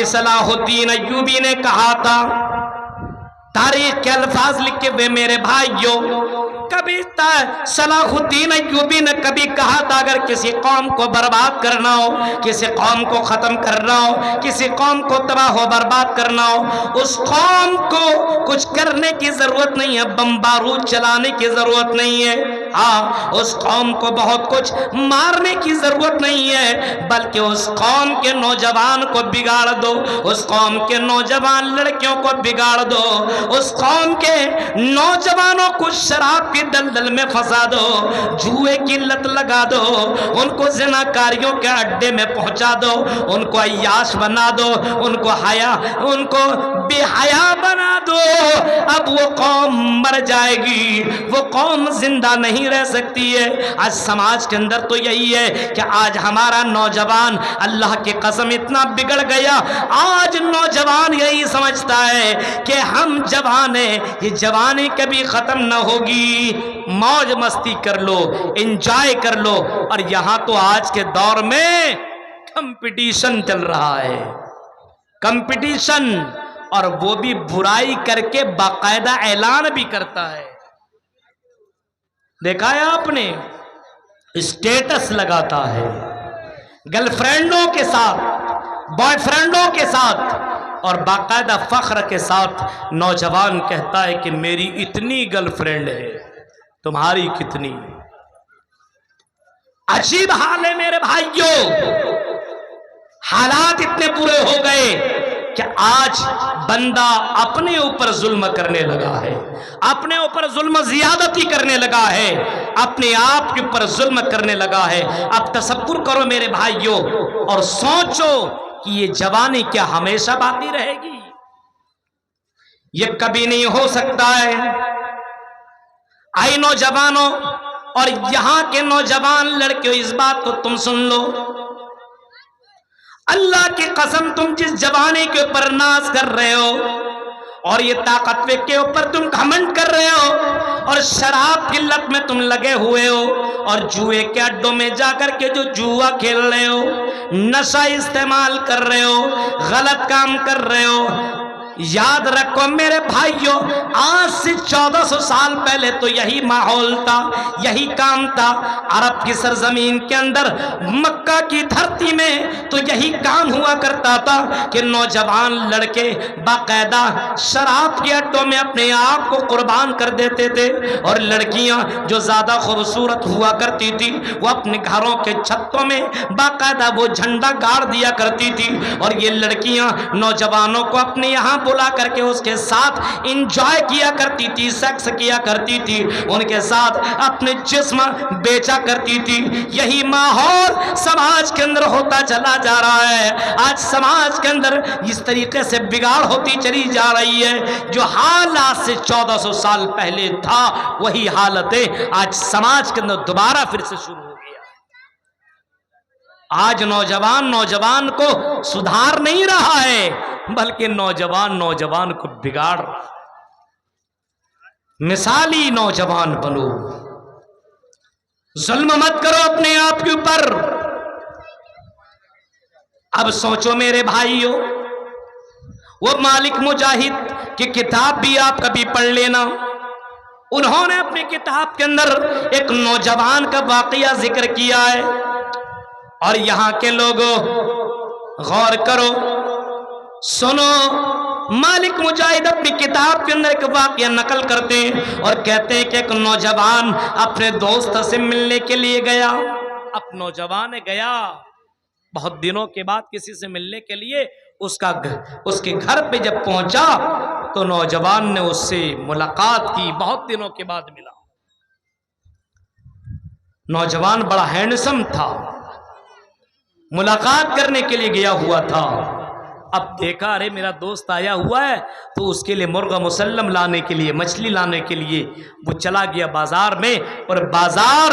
کہ صلاح الدین ایوبی نے کہا تھا، تاریخ کے الفاظ لکھے ہوئے میرے بھائیوں، کبھی صلاح الدین ایوبی نے کبھی کہا تھا اگر کسی قوم کو برباد کرنا ہو، کسی قوم کو ختم کرنا ہو، کسی قوم کو تباہ و برباد کرنا ہو، اس قوم کو کچھ کرنے کی ضرورت نہیں ہے، بم بارود چلانے کی ضرورت نہیں ہے، ہاں اس قوم کو بہت کچھ مارنے کی ضرورت نہیں ہے، بلکہ اس قوم کے نوجوان کو بگاڑ دو، اس قوم کے نوجوان لڑکیوں کو بگاڑ دو، اس قوم کے نوجوانوں کو شراب کی دلدل میں پھنسا دو، جوئے کی لت لگا دو، ان کو زناکاریوں کے اڈے میں پہنچا دو، ان کو عیاش بنا دو، ان کو بے حیا بنا دو، اب وہ قوم مر جائے گی، وہ قوم زندہ نہیں رہ سکتی ہے۔ آج سماج کے اندر تو یہی ہے کہ آج ہمارا نوجوان اللہ کی قسم اتنا بگڑ گیا، آج نوجوان یہی سمجھتا ہے کہ ہم جوان ہیں، یہ جوانی کبھی ختم نہ ہوگی، موج مستی کر لو، انجوائے کر لو، اور یہاں تو آج کے دور میں کمپٹیشن چل رہا ہے، کمپٹیشن، اور وہ بھی برائی کر کے باقاعدہ اعلان بھی کرتا ہے، دیکھا ہے آپ نے، اسٹیٹس لگاتا ہے گرل فرینڈوں کے ساتھ، بوائے فرینڈوں کے ساتھ، اور باقاعدہ فخر کے ساتھ نوجوان کہتا ہے کہ میری اتنی گرل فرینڈ ہے، تمہاری کتنی؟ عجیب حال ہے میرے بھائیوں، حالات اتنے برے ہو گئے کہ آج بندہ اپنے اوپر ظلم کرنے لگا ہے، اپنے اوپر ظلم زیادتی کرنے لگا ہے، اپنے آپ کے اوپر ظلم کرنے لگا ہے۔ اب تصور کرو میرے بھائیوں اور سوچو کہ یہ جوانی کیا ہمیشہ باقی رہے گی؟ یہ کبھی نہیں ہو سکتا ہے۔ آئی نوجوانوں اور یہاں کے نوجوان لڑکیوں، اس بات کو تم سن لو، اللہ کی قسم تم جس جوانی کے اوپر ناز کر رہے ہو اور یہ طاقتور کے اوپر تم گھمنڈ کر رہے ہو اور شراب کی لت میں تم لگے ہوئے ہو اور جوئے کے اڈوں میں جا کر کے جو جوا کھیل رہے ہو، نشہ استعمال کر رہے ہو، غلط کام کر رہے ہو، یاد رکھو میرے بھائیوں، آج سے 1400 سال پہلے تو یہی ماحول تھا، یہی کام تھا، عرب کی سرزمین کے اندر مکہ کی دھرتی میں تو یہی کام ہوا کرتا تھا کہ نوجوان لڑکے باقاعدہ شراب کے اڈوں میں اپنے آپ کو قربان کر دیتے تھے، اور لڑکیاں جو زیادہ خوبصورت ہوا کرتی تھی وہ اپنے گھروں کے چھتوں میں باقاعدہ وہ جھنڈا گاڑ دیا کرتی تھی، اور یہ لڑکیاں نوجوانوں کو اپنے یہاں بلا کر کے اس کے ساتھ انجوائے کیا کرتی تھی، سیکس کیا کرتی تھی، ان کے ساتھ اپنے جسم بیچا کرتی تھی۔ یہی ماحول سماج کے اندر ہوتا چلا جا رہا ہے، آج سماج کے اندر اس طریقے سے بگاڑ ہوتی چلی جا رہی ہے، جو حالات سے 1400 سال پہلے تھا وہی حالتیں آج سماج کے اندر دوبارہ پھر سے شروع ہو گیا۔ آج نوجوان کو سدھار نہیں رہا ہے، بلکہ نوجوان کو بگاڑ رہا۔ مثالی نوجوان بنو، ظلم مت کرو اپنے آپ کے اوپر۔ اب سوچو میرے بھائیوں، وہ مالک مجاہد کی کتاب بھی آپ کبھی پڑھ لینا، انہوں نے اپنی کتاب کے اندر ایک نوجوان کا واقعہ ذکر کیا ہے، اور یہاں کے لوگوں غور کرو، سنو، مالک مجاہد اپنی کتاب کے اندر ایک واقعہ نقل کرتے ہیں اور کہتے ہیں کہ ایک نوجوان اپنے دوست سے ملنے کے لیے گیا۔ اب نوجوان گیا بہت دنوں کے بعد کسی سے ملنے کے لیے، اس کے گھر پہ جب پہنچا تو نوجوان نے اس سے ملاقات کی، بہت دنوں کے بعد ملا۔ نوجوان بڑا ہینڈسم تھا، ملاقات کرنے کے لیے گیا ہوا تھا۔ اب دیکھا ارے میرا دوست آیا ہوا ہے، تو اس کے لیے مرغ مسلم لانے کے لیے، مچھلی لانے کے لیے وہ چلا گیا بازار میں، اور بازار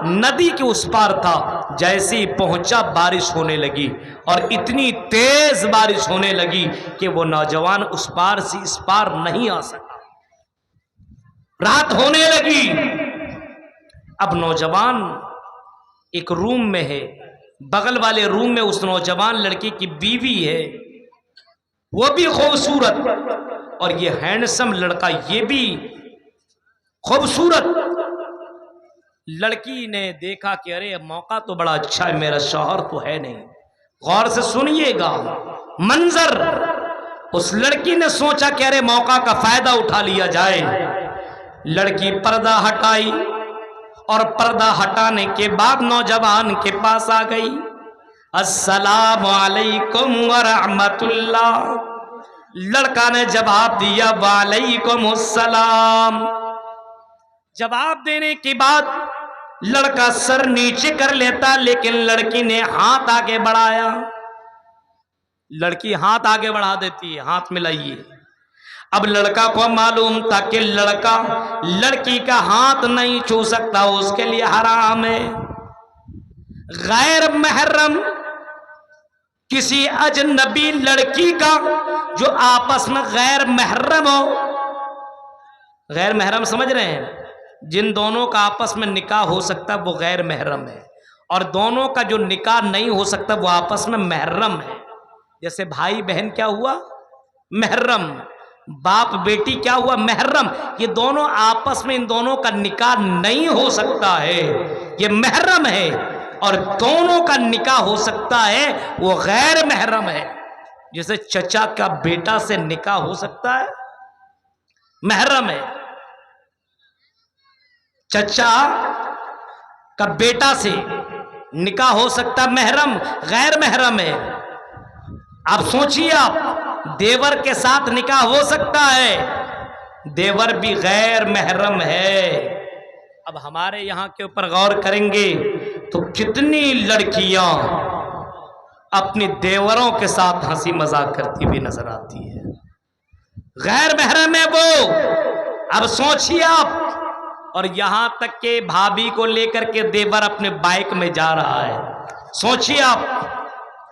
ندی کے اس پار تھا۔ جیسے ہی پہنچا بارش ہونے لگی، اور اتنی تیز بارش ہونے لگی کہ وہ نوجوان اس پار سے اس پار نہیں آ سکا، رات ہونے لگی۔ اب نوجوان ایک روم میں ہے، بغل والے روم میں اس نوجوان لڑکی کی بیوی ہے، وہ بھی خوبصورت، اور یہ ہینڈسم لڑکا یہ بھی خوبصورت۔ لڑکی نے دیکھا کہ ارے موقع تو بڑا اچھا ہے، میرا شوہر تو ہے نہیں۔ غور سے سنیے گا منظر۔ اس لڑکی نے سوچا کہ ارے موقع کا فائدہ اٹھا لیا جائے۔ لڑکی پردہ ہٹائی، اور پردہ ہٹانے کے بعد نوجوان کے پاس آ گئی۔ السلام علیکم ورحمت اللہ۔ لڑکا نے جواب دیا وعلیکم السلام۔ جواب دینے کے بعد لڑکا سر نیچے کر لیتا، لیکن لڑکی نے ہاتھ آگے بڑھایا۔ لڑکی ہاتھ آگے بڑھا دیتی ہے، ہاتھ ملائیے۔ اب لڑکا کو معلوم تھا کہ لڑکا لڑکی کا ہاتھ نہیں چھو سکتا، اس کے لیے حرام ہے۔ غیر محرم کسی اجنبی لڑکی کا جو آپس میں غیر محرم ہو، غیر محرم سمجھ رہے ہیں، جن دونوں کا آپس میں نکاح ہو سکتا ہے وہ غیر محرم ہے، اور دونوں کا جو نکاح نہیں ہو سکتا وہ آپس میں محرم ہے۔ جیسے بھائی بہن کیا ہوا؟ محرم۔ باپ بیٹی کیا ہوا؟ محرم۔ یہ دونوں آپس میں ان دونوں کا نکاح نہیں ہو سکتا ہے، یہ محرم ہے، اور دونوں کا نکاح ہو سکتا ہے وہ غیر محرم ہے۔ جیسے چچا کا بیٹا سے نکاح ہو سکتا ہے، محرم ہے۔ چچا کا بیٹا سے نکاح ہو سکتا ہے، محرم۔ غیر محرم ہے۔ آپ سوچیے، آپ دیور کے ساتھ نکاح ہو سکتا ہے، دیور بھی غیر محرم ہے۔ اب ہمارے یہاں کے اوپر غور کریں گے تو کتنی لڑکیاں اپنی دیوروں کے ساتھ ہنسی مذاق کرتی ہوئی نظر آتی ہے، غیر محرم ہے وہ۔ اب سوچیے آپ، اور یہاں تک کہ بھابھی کو لے کر کے دیور اپنے بائک میں جا رہا ہے۔ سوچیے آپ،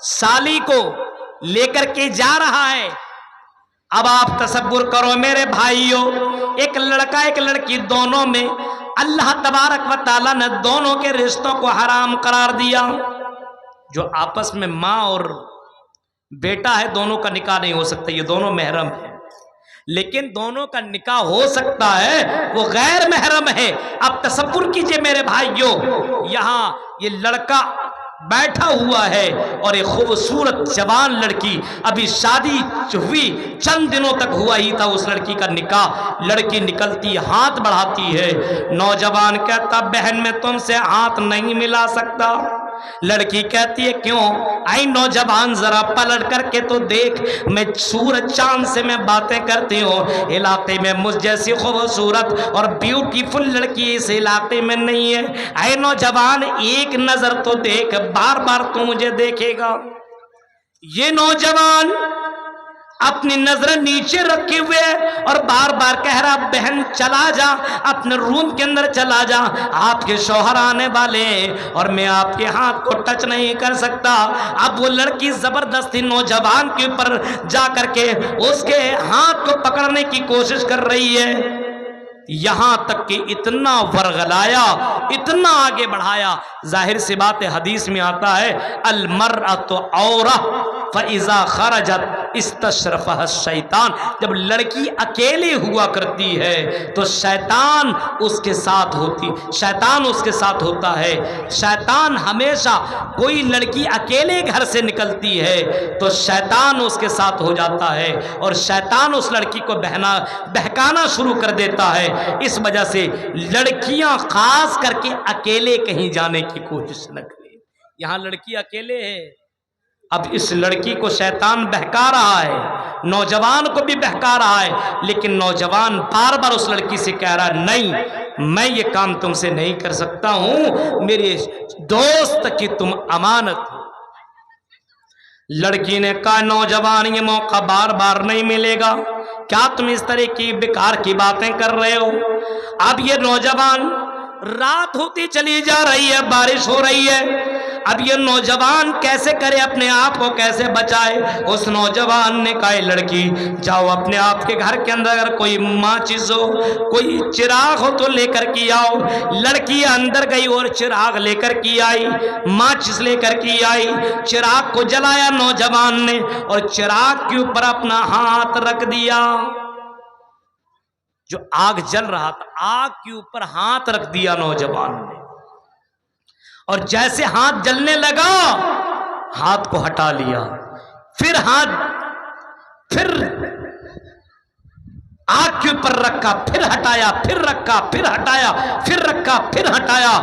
سالی کو لے کر کے جا رہا ہے۔ اب آپ تصور کرو میرے بھائیوں، ایک لڑکا ایک لڑکی، دونوں میں اللہ تبارک و تعالیٰ نے دونوں کے رشتوں کو حرام قرار دیا۔ جو آپس میں ماں اور بیٹا ہے، دونوں کا نکاح نہیں ہو سکتا، یہ دونوں محرم ہیں، لیکن دونوں کا نکاح ہو سکتا ہے وہ غیر محرم ہے۔ اب تصور کیجئے میرے بھائیوں، یہاں یہ لڑکا بیٹھا ہوا ہے اور ایک خوبصورت جوان لڑکی، ابھی شادی ہوئی چند دنوں تک ہوا ہی تھا اس لڑکی کا نکاح۔ لڑکی نکلتی ہاتھ بڑھاتی ہے، نوجوان کہتا بہن میں تم سے ہاتھ نہیں ملا سکتا۔ لڑکی کہتی ہے کیوں؟ آئی نوجوان ذرا پلٹ کر کے تو دیکھ، میں سورج چاند سے میں باتیں کرتی ہوں، علاقے میں مجھ جیسی خوبصورت اور بیوٹیفل لڑکی اس علاقے میں نہیں ہے۔ آئی نوجوان ایک نظر تو دیکھ، بار بار تو مجھے دیکھے گا۔ یہ نوجوان اپنی نظر نیچے رکھے ہوئے اور بار بار کہہ رہا بہن چلا جا، اپنے روم کے اندر چلا جا، آپ کے شوہر آنے والے ہیں اور میں آپ کے ہاتھ کو ٹچ نہیں کر سکتا۔ اب وہ لڑکی زبردستی نوجوان کے اوپر جا کر کے اس کے ہاتھ کو پکڑنے کی کوشش کر رہی ہے، یہاں تک کہ اتنا ورغلایا، اتنا آگے بڑھایا۔ ظاہر سی بات ہے، حدیث میں آتا ہے المرأۃ عورہ فَإِذَا خَرَجَتْ اسْتَشْرَفَهَا الشَّيْطَانُ، جب لڑکی اکیلے ہوا کرتی ہے تو شیطان اس کے ساتھ ہوتا ہے۔ شیطان ہمیشہ، کوئی لڑکی اکیلے گھر سے نکلتی ہے تو شیطان اس کے ساتھ ہو جاتا ہے، اور شیطان اس لڑکی کو بہکانا شروع کر دیتا ہے۔ اس وجہ سے لڑکیاں خاص کر کے اکیلے کہیں جانے کی کوشش نہ کریں۔ یہاں لڑکی اکیلے ہے، اب اس لڑکی کو شیطان بہکا رہا ہے، نوجوان کو بھی بہکا رہا ہے، لیکن نوجوان بار بار اس لڑکی سے کہہ رہا ہے نہیں، میں یہ کام تم سے نہیں کر سکتا ہوں، میرے دوست کی تم امانت ہو۔ لڑکی نے کہا نوجوان یہ موقع بار بار نہیں ملے گا، کیا تم اس طرح کی بیکار کی باتیں کر رہے ہو؟ اب یہ نوجوان، رات ہوتی چلی جا رہی ہے، بارش ہو رہی ہے، اب یہ نوجوان کیسے کرے، اپنے آپ کو کیسے بچائے؟ اس نوجوان نے کہا لڑکی جاؤ اپنے آپ کے گھر کے اندر اگر کوئی ماچس ہو، کوئی چراغ ہو تو لے کر کے آؤ۔ لڑکی اندر گئی اور چراغ لے کر کے آئی، ماچس لے کر کے آئی، چراغ کو جلایا نوجوان نے اور چراغ کے اوپر اپنا ہاتھ رکھ دیا۔ جو آگ جل رہا تھا آگ کے اوپر ہاتھ رکھ دیا نوجوان نے، اور جیسے ہاتھ جلنے لگا ہاتھ کو ہٹا لیا، پھر آگ کے اوپر رکھا، پھر ہٹایا، پھر رکھا، پھر ہٹایا، پھر رکھا، پھر ہٹایا۔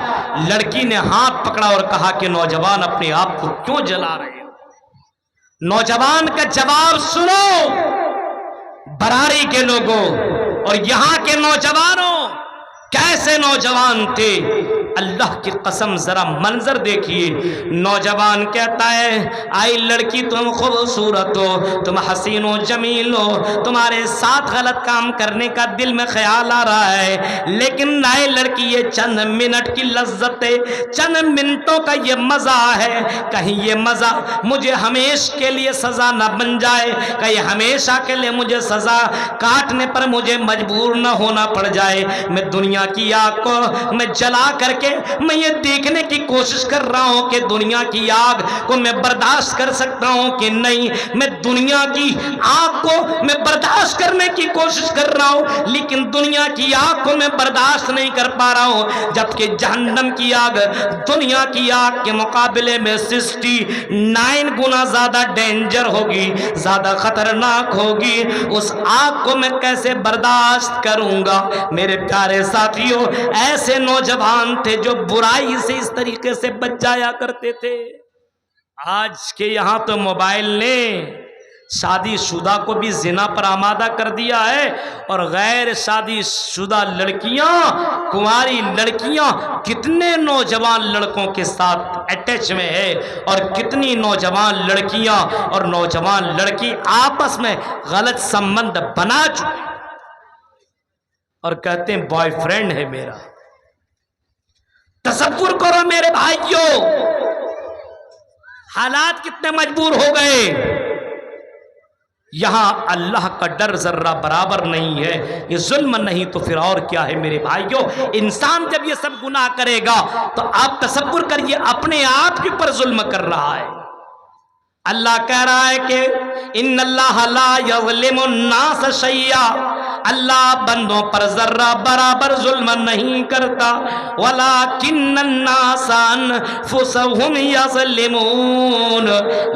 لڑکی نے ہاتھ پکڑا اور کہا کہ نوجوان اپنے آپ کو کیوں جلا رہے ہو؟ نوجوان کا جواب سنو، براری کے لوگوں اور یہاں کے نوجوانوں کیسے نوجوان تھے، اللہ کی قسم ذرا منظر دیکھیے۔ نوجوان کہتا ہے آئی لڑکی تم خوبصورت ہو، تم حسین و جمیل ہو، تمہارے ساتھ غلط کام کرنے کا دل میں خیال آ رہا ہے، لیکن آئی لڑکی یہ چند منٹ کی لذت ہے، چند منٹوں کا یہ مزہ ہے، کہیں یہ مزہ مجھے ہمیشہ کے لیے سزا نہ بن جائے، کہیں ہمیشہ کے لیے مجھے سزا کاٹنے پر مجھے مجبور نہ ہونا پڑ جائے۔ میں دنیا کی آگ کو میں جلا کر کے میں یہ دیکھنے کی کوشش کر رہا ہوں کہ دنیا کی آگ کو میں برداشت کر سکتا ہوں کہ نہیں، میں دنیا کی آگ کو میں برداشت کرنے کی کوشش کر رہا ہوں لیکن دنیا کی آگ کو میں برداشت نہیں کر پا رہا ہوں، جبکہ جہنم کی آگ دنیا کی آگ کے مقابلے میں 69 گنا زیادہ ڈینجر ہوگی، زیادہ خطرناک ہوگی۔ اس آگ کو میں کیسے برداشت کروں گا؟ میرے پیارے ساتھیوں، ایسے نوجوان تھے جو برائی سے اس طریقے سے بچ جایا کرتے تھے۔ آج کے یہاں تو موبائل نے شادی شدہ کو بھی زنا پر آمادہ کر دیا ہے، اور غیر شادی شدہ لڑکیاں، کنواری لڑکیاں کتنے نوجوان لڑکوں کے ساتھ اٹیچ میں ہے، اور کتنی نوجوان لڑکیاں اور نوجوان لڑکی آپس میں غلط سمبند بنا چکے اور کہتے ہیں بوائے فرینڈ ہے میرا۔ تصور کرو میرے بھائیوں، حالات کتنے مجبور ہو گئے۔ یہاں اللہ کا ڈر ذرہ برابر نہیں ہے، یہ ظلم نہیں تو پھر اور کیا ہے میرے بھائیوں؟ انسان جب یہ سب گناہ کرے گا تو آپ تصور کریے اپنے آپ کے اوپر ظلم کر رہا ہے۔ اللہ کہہ رہا ہے کہ ان اللہ لا یظلم الناس شیئا، اللہ بندوں پر ذرہ برابر ظلم نہیں کرتا، وَلَكِنَّ النَّاسَ أَنفُسَهُمْ يَظْلِمُونَ،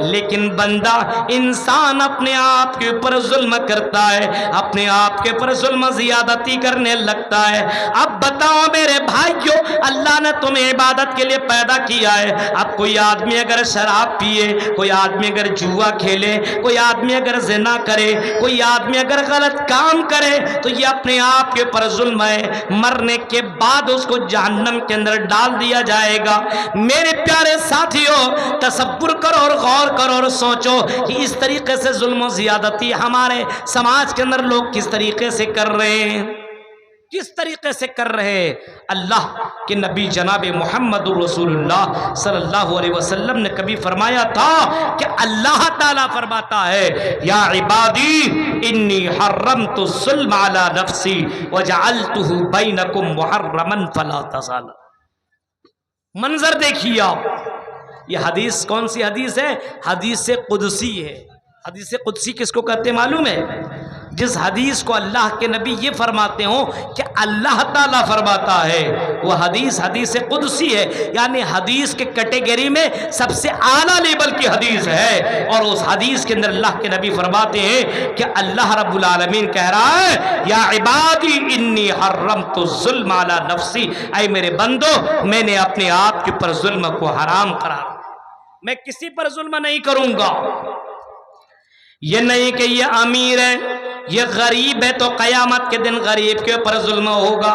لیکن بندہ انسان اپنے آپ کے اوپر ظلم کرتا ہے، اپنے آپ کے اوپر ظلم زیادتی کرنے لگتا ہے۔ اب بتاؤ میرے بھائیوں، اللہ نے تمہیں عبادت کے لیے پیدا کیا ہے، اب کوئی آدمی اگر شراب پیے، کوئی آدمی اگر جوا کھیلے، کوئی آدمی اگر زنا کرے، کوئی آدمی اگر غلط کام کرے تو یہ اپنے آپ کے اوپر ظلم ہے، مرنے کے بعد اس کو جہنم کے اندر ڈال دیا جائے گا۔ میرے پیارے ساتھیوں، تصور کرو اور غور کرو اور سوچو کہ اس طریقے سے ظلم و زیادتی ہمارے سماج کے اندر لوگ کس طریقے سے کر رہے ہیں، کس طریقے سے کر رہے ہیں۔ اللہ کے نبی جناب محمد رسول اللہ صلی اللہ علیہ وسلم نے کبھی فرمایا تھا کہ اللہ تعالیٰ فرماتا ہے یا عبادی انی حرمت الظلم علی نفسی وجعلتہ بینکم محرما فلا تظالموا۔ منظر دیکھیے آپ، یہ حدیث کون سی حدیث ہے؟ حدیث قدسی ہے۔ حدیث قدسی کس کو کہتے ہیں معلوم ہے؟ جس حدیث کو اللہ کے نبی یہ فرماتے ہوں کہ اللہ تعالیٰ فرماتا ہے، وہ حدیث حدیث قدسی ہے، یعنی حدیث کے کیٹیگری میں سب سے اعلیٰ لیول کی حدیث ہے۔ اور اس حدیث کے اندر اللہ کے نبی فرماتے ہیں کہ اللہ رب العالمین کہہ رہا ہے یا عبادی انی حرمت الظلم علی نفسی، اے میرے بندو میں نے اپنے آپ کے اوپر ظلم کو حرام قرار، میں کسی پر ظلم نہیں کروں گا۔ یہ نہیں کہ یہ امیر ہے، یہ غریب ہے تو قیامت کے دن غریب کے اوپر ظلم ہوگا،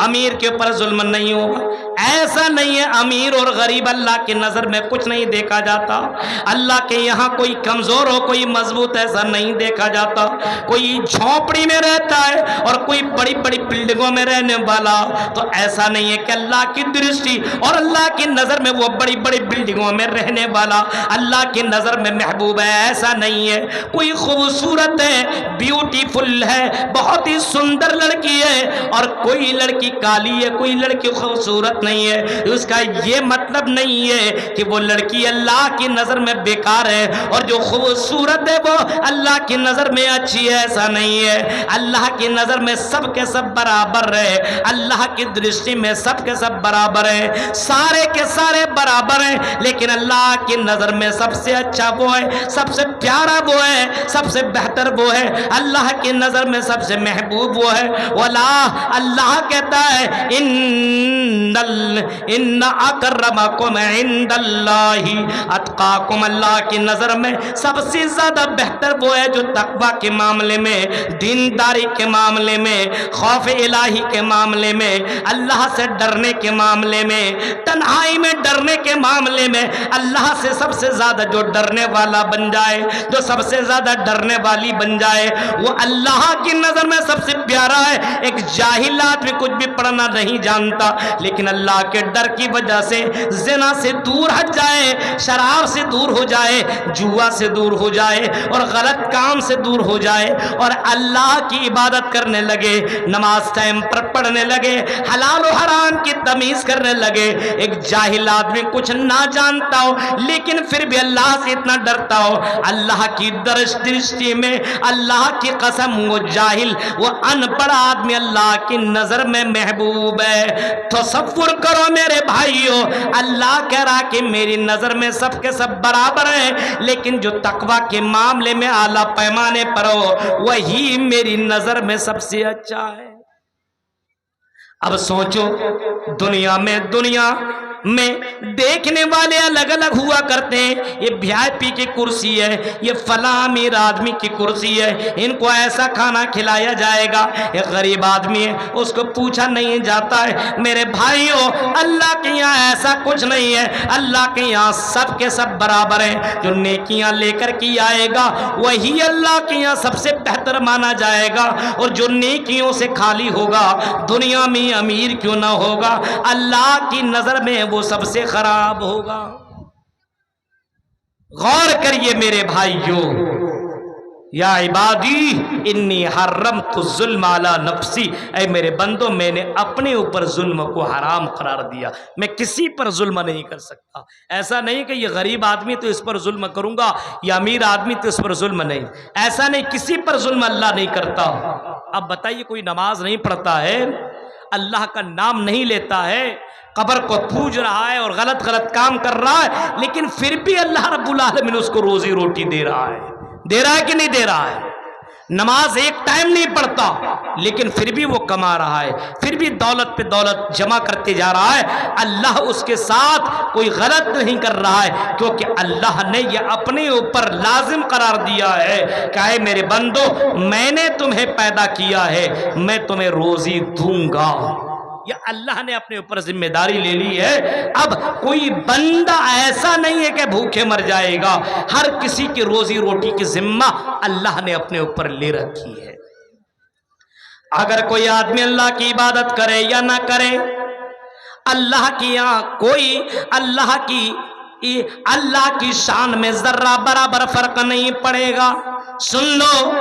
امیر کے اوپر ظلم نہیں ہوگا۔ ایسا نہیں ہے امیر اور غریب اللہ کی نظر میں کچھ نہیں دیکھا جاتا. اللہ کے یہاں کوئی کمزور ہو کوئی مضبوط ایسا نہیں دیکھا جاتا. کوئی جھونپڑی میں رہتا ہے اور کوئی بڑی بڑی بلڈنگوں میں رہنے والا، تو ایسا نہیں ہے کہ اللہ کی درشٹی اور اللہ کی نظر میں وہ بڑی بڑی بلڈنگوں میں رہنے والا اللہ کی نظر میں محبوب ہے. ایسا نہیں ہے. کوئی خوبصورت ہے، بیوٹیفل ہے، بہت ہی سندر لڑکی ہے، اور کوئی لڑکی کالی ہے، کوئی لڑکی خوبصورت نہیں ہے. اس کا یہ مطلب نہیں ہے کہ وہ لڑکی اللہ کی نظر میں بیکار ہے اور جو خوبصورت ہے وہ اللہ کی نظر میں اچھی ہے. ایسا نہیں ہے. اللہ کی نظر میں سب کے سب برابر ہے. اللہ کی درشٹی میں سب کے سب برابر ہے، سارے کے سارے برابر ہیں. لیکن اللہ کی نظر میں سب سے اچھا وہ ہے، سب سے پیارا وہ ہے، سب سے بہتر وہ ہے. اللہ کی نظر میں سب سے محبوب وہ ہے. ولا اللہ کہتا ہے ان اکرمکم عند اللہ اتقاکم. اللہ کی نظر میں سب سے زیادہ بہتر وہ ہے جو تقوی کے معاملے میں، دینداری کے معاملے میں، خوف الہی کے معاملے میں، اللہ سے ڈرنے کے معاملے میں، تنہائی میں ڈرنے کے معاملے میں اللہ سے سب سے زیادہ جو ڈرنے والا بن جائے، جو سب سے زیادہ ڈرنے والی بن جائے، وہ اللہ کی نظر میں سب سے پیارا ہے. ایک جاہل آدمی کچھ بھی پڑھنا نہیں جانتا لیکن اللہ کے ڈر کی وجہ سے زنا سے دور ہٹ جائے، شراب سے دور ہو جائے، جوا سے دور ہو جائے اور غلط کام سے دور ہو جائے اور اللہ کی عبادت کرنے لگے، نماز ٹائم پر پڑھنے لگے، حلال و حرام کی تمیز کرنے لگے. ایک جاہل آدمی کچھ نہ جانتا ہو لیکن پھر بھی اللہ سے اتنا ڈرتا ہو، اللہ کی درشٹی میں اللہ کی قسم وہ جاہل، وہ ان پڑھ آدمی اللہ کی نظر میں محبوب ہے. تصور کرو میرے بھائیو، اللہ کہہ رہا کہ میری نظر میں سب کے سب برابر ہیں، لیکن جو تقوی کے معاملے میں اعلیٰ پیمانے پر ہو وہی میری نظر میں سب سے اچھا ہے. اب سوچو، دنیا میں دیکھنے والے الگ الگ ہوا کرتے ہیں. یہ وی آئی پی کی کرسی ہے، یہ فلاں امیر آدمی کی کرسی ہے، ان کو ایسا کھانا کھلایا جائے گا. ایک غریب آدمی ہے، اس کو پوچھا نہیں جاتا ہے. میرے بھائیوں، اللہ کے یہاں ایسا کچھ نہیں ہے. اللہ کے یہاں سب کے سب برابر ہیں. جو نیکیاں لے کر کی آئے گا وہی اللہ کے یہاں سب سے بہتر مانا جائے گا، اور جو نیکیوں سے خالی ہوگا دنیا میں امیر کیوں نہ ہوگا اللہ کی نظر میں وہ سب سے خراب ہوگا. غور کریے میرے بھائیوں. یا عبادی انی حرمت الظلم علی نفسی، اے میرے بندوں میں نے اپنے اوپر ظلم کو حرام قرار دیا. میں کسی پر ظلم نہیں کر سکتا. ایسا نہیں کہ یہ غریب آدمی تو اس پر ظلم کروں گا، یا امیر آدمی تو اس پر ظلم نہیں. ایسا نہیں، کسی پر ظلم اللہ نہیں کرتا. اب بتائیے، کوئی نماز نہیں پڑھتا ہے، اللہ کا نام نہیں لیتا ہے، قبر کو پوج رہا ہے اور غلط کام کر رہا ہے، لیکن پھر بھی اللہ رب العالمین اس کو روزی روٹی دے رہا ہے کہ نہیں دے رہا ہے. نماز ایک ٹائم نہیں پڑھتا لیکن پھر بھی وہ کما رہا ہے، پھر بھی دولت پہ دولت جمع کرتے جا رہا ہے. اللہ اس کے ساتھ کوئی غلط نہیں کر رہا ہے، کیونکہ اللہ نے یہ اپنے اوپر لازم قرار دیا ہے کہ اے میرے بندو، میں نے تمہیں پیدا کیا ہے، میں تمہیں روزی دوں گا. یہ اللہ نے اپنے اوپر ذمہ داری لے لی ہے. اب کوئی بندہ ایسا نہیں ہے کہ بھوکے مر جائے گا. ہر کسی کی روزی روٹی کی ذمہ اللہ نے اپنے اوپر لے رکھی ہے. اگر کوئی آدمی اللہ کی عبادت کرے یا نہ کرے، اللہ کی یہاں کوئی اللہ کی شان میں ذرہ برابر فرق نہیں پڑے گا. سن لو،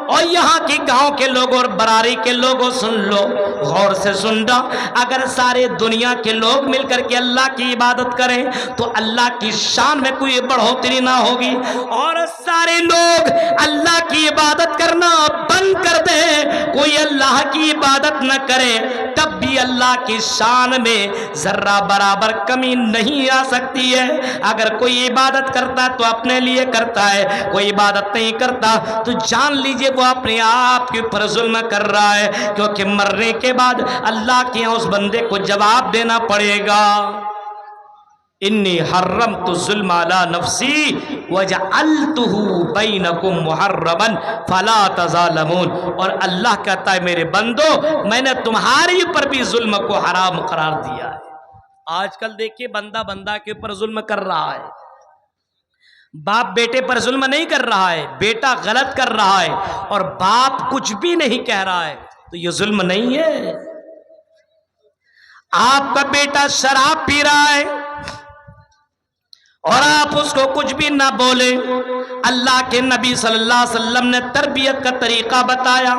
اور یہاں کی گاؤں کے لوگوں اور براری کے لوگوں سن لو، غور سے سن لو. اگر سارے دنیا کے لوگ مل کر کے اللہ کی عبادت کریں تو اللہ کی شان میں کوئی بڑھوتری نہ ہوگی، اور سارے لوگ اللہ کی عبادت کرنا بند کر دیں، کوئی اللہ کی عبادت نہ کرے، تب بھی اللہ کی شان میں ذرہ برابر کمی نہیں آ سکتی ہے. اگر کوئی عبادت کرتا ہے تو اپنے لیے کرتا ہے، کوئی عبادت نہیں کرتا تو جان لیجئے وہ اپنے آپ کے اوپر ظلم کر رہا ہے، کیونکہ مرنے کے بعد اللہ کے یہاں اس بندے کو جواب دینا پڑے گا. انی حرمت الظلم علی نفسی وجعلتہ بینکم محرما فلا تظالمون. اور اللہ کہتا ہے میرے بندو، میں نے تمہاری اوپر بھی ظلم کو حرام قرار دیا ہے. آج کل دیکھیے بندہ بندہ کے اوپر ظلم کر رہا ہے، باپ بیٹے پر ظلم نہیں کر رہا ہے، بیٹا غلط کر رہا ہے اور باپ کچھ بھی نہیں کہہ رہا ہے، تو یہ ظلم نہیں ہے؟ آپ کا بیٹا شراب پی رہا ہے اور آپ اس کو کچھ بھی نہ بولے، اللہ کے نبی صلی اللہ علیہ وسلم نے تربیت کا طریقہ بتایا،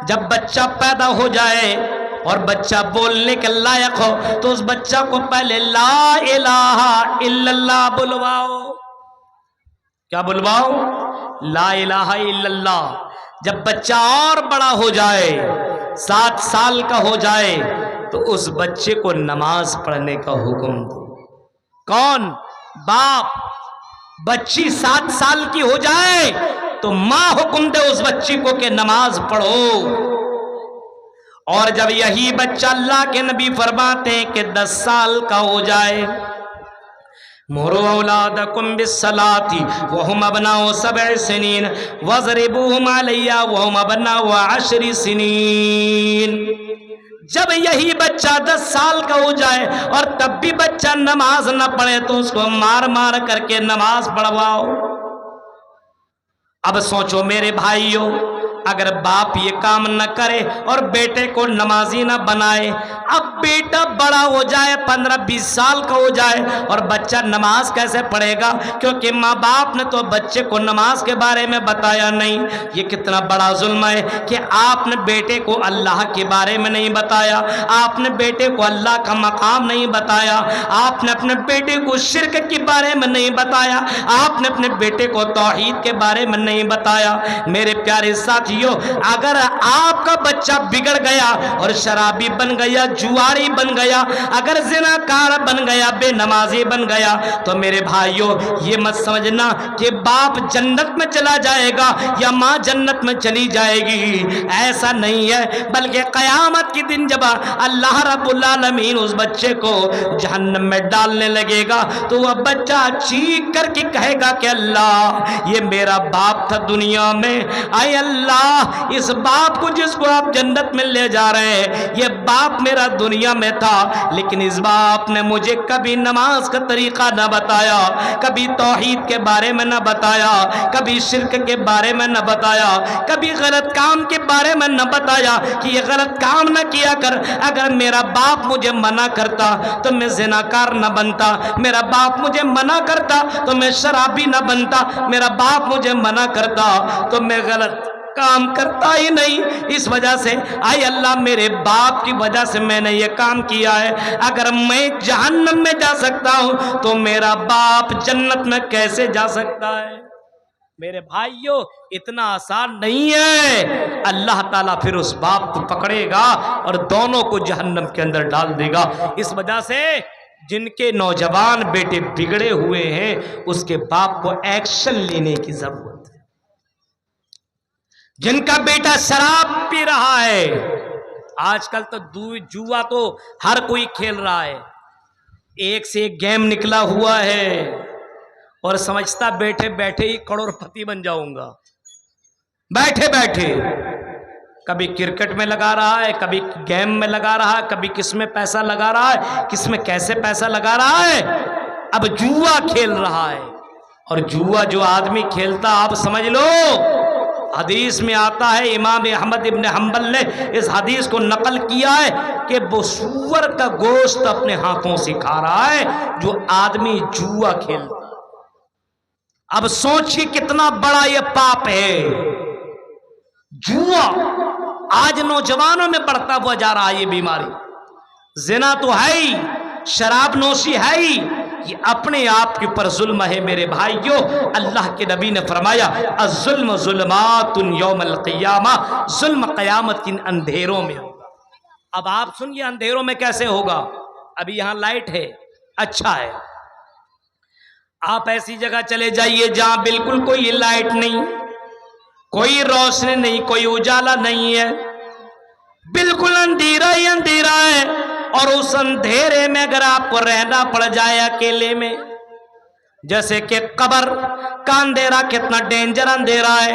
جب بچہ پیدا ہو جائے اور بچہ بولنے کے لائق ہو تو اس بچہ کو پہلے لا الہ الا اللہ بلواؤ۔ کیا بلواؤ؟ لا الہ الا اللہ۔ جب بچہ اور بڑا ہو جائے، 7 سال کا ہو جائے، تو اس بچے کو نماز پڑھنے کا حکم دو۔ کون؟ باپ۔ بچی 7 سال کی ہو جائے تو ماں حکم دے اس بچی کو کہ نماز پڑھو، اور جب یہی بچہ اللہ کے نبی فرماتے ہیں کہ 10 سال کا ہو جائے، مروا اولادکم بالصلاۃ وهم ابناء 7 سنین واضربوهم علیہا وهم ابناء 10 سنین۔ جب یہی بچہ 10 سال کا ہو جائے اور تب بھی بچہ نماز نہ پڑھے تو اس کو مار مار کر کے نماز پڑھواؤ۔ اب سوچو میرے بھائیوں، اگر باپ یہ کام نہ کرے اور بیٹے کو نمازی نہ بنائے، اب بیٹا بڑا ہو جائے، 15-20 سال کا ہو جائے اور بچہ نماز کیسے پڑھے گا؟ کیونکہ ماں باپ نے تو بچے کو نماز کے بارے میں بتایا نہیں۔ یہ کتنا بڑا ظلم ہے کہ آپ نے بیٹے کو اللہ کے بارے میں نہیں بتایا، آپ نے بیٹے کو اللہ کا مقام نہیں بتایا، آپ نے اپنے بیٹے کو شرک کے بارے میں نہیں بتایا، آپ نے اپنے بیٹے کو توحید کے بارے میں نہیں بتایا۔ میرے پیارے ساتھیوں، اگر آپ کا بچہ بگڑ گیا اور شرابی بن گیا، جواری بن گیا، اگر زناکار بن گیا، بے نمازی بن گیا، تو میرے بھائیوں یہ مت سمجھنا کہ باپ جنت میں چلا جائے گا یا ماں جنت میں چلی جائے گی، ایسا نہیں ہے، بلکہ قیامت کے دن جب اللہ رب العالمین اس بچے کو جہنم میں ڈالنے لگے گا تو وہ بچہ چیخ کر کے کہے گا کہ اللہ یہ میرا باپ تھا دنیا میں، اے اللہ اس باپ کو جس کو آپ جنت میں لے جا رہے ہیں، یہ باپ میرا دنیا میں تھا، لیکن اس باپ نے مجھے کبھی نماز کا طریقہ نہ بتایا، کبھی توحید کے بارے میں نہ بتایا، کبھی شرک کے بارے میں نہ بتایا، کبھی غلط کام کے بارے میں نہ بتایا کہ یہ غلط کام نہ کیا کر۔ اگر میرا باپ مجھے منع کرتا تو میں زناکار نہ بنتا، میرا باپ مجھے منع کرتا تو میں شرابی نہ بنتا، میرا باپ مجھے منع کرتا تو میں غلط کام کرتا ہی نہیں۔ اس وجہ سے اے اللہ میرے باپ کی وجہ سے میں نے یہ کام کیا ہے، اگر میں جہنم میں جا سکتا ہوں تو میرا باپ جنت میں کیسے جا سکتا ہے؟ میرے بھائیوں اتنا آسان نہیں ہے، اللہ تعالیٰ پھر اس باپ کو پکڑے گا اور دونوں کو جہنم کے اندر ڈال دے گا۔ اس وجہ سے جن کے نوجوان بیٹے بگڑے ہوئے ہیں اس کے باپ کو ایکشن لینے کی ضرورت ہے۔ جن کا بیٹا شراب پی رہا ہے، آج کل تو جوا تو ہر کوئی کھیل رہا ہے، ایک سے ایک گیم نکلا ہوا ہے اور سمجھتا بیٹھے بیٹھے ہی کروڑ پتی بن جاؤں گا، بیٹھے بیٹھے کبھی کرکٹ میں لگا رہا ہے، کبھی گیم میں لگا رہا ہے، کبھی کس میں پیسہ لگا رہا ہے، کس میں کیسے پیسہ لگا رہا ہے، اب جوا کھیل رہا ہے۔ اور جوا جو آدمی کھیلتا آپ سمجھ لو، حدیث میں آتا ہے، امام احمد ابن حنبل نے اس حدیث کو نقل کیا ہے کہ وہ سور کا گوشت اپنے ہاتھوں سے کھا رہا ہے جو آدمی جوا کھیلتا۔ اب سوچیے کتنا بڑا یہ پاپ ہے، جوا آج نوجوانوں میں بڑھتا ہوا جا رہا ہے یہ بیماری۔ زنا تو ہے ہی، شراب نوشی ہے ہی، یہ اپنے آپ کے اوپر ظلم ہے میرے بھائیوں۔ اللہ کے نبی نے فرمایا الظلم ظلمات یوم القیامہ، ظلم قیامت کے اندھیروں میں ہوگا۔ اب آپ سنیے اندھیروں میں کیسے ہوگا؟ ابھی یہاں لائٹ ہے، اچھا ہے، آپ ایسی جگہ چلے جائیے جہاں بالکل کوئی لائٹ نہیں، کوئی روشنی نہیں، کوئی اجالا نہیں ہے، بالکل اندھیرا ہی اندھیرا ہے، اور اس اندھیرے میں اگر آپ کو رہنا پڑ جائے اکیلے میں، جیسے کہ قبر کا اندھیرا کتنا ڈینجر اندھیرا ہے،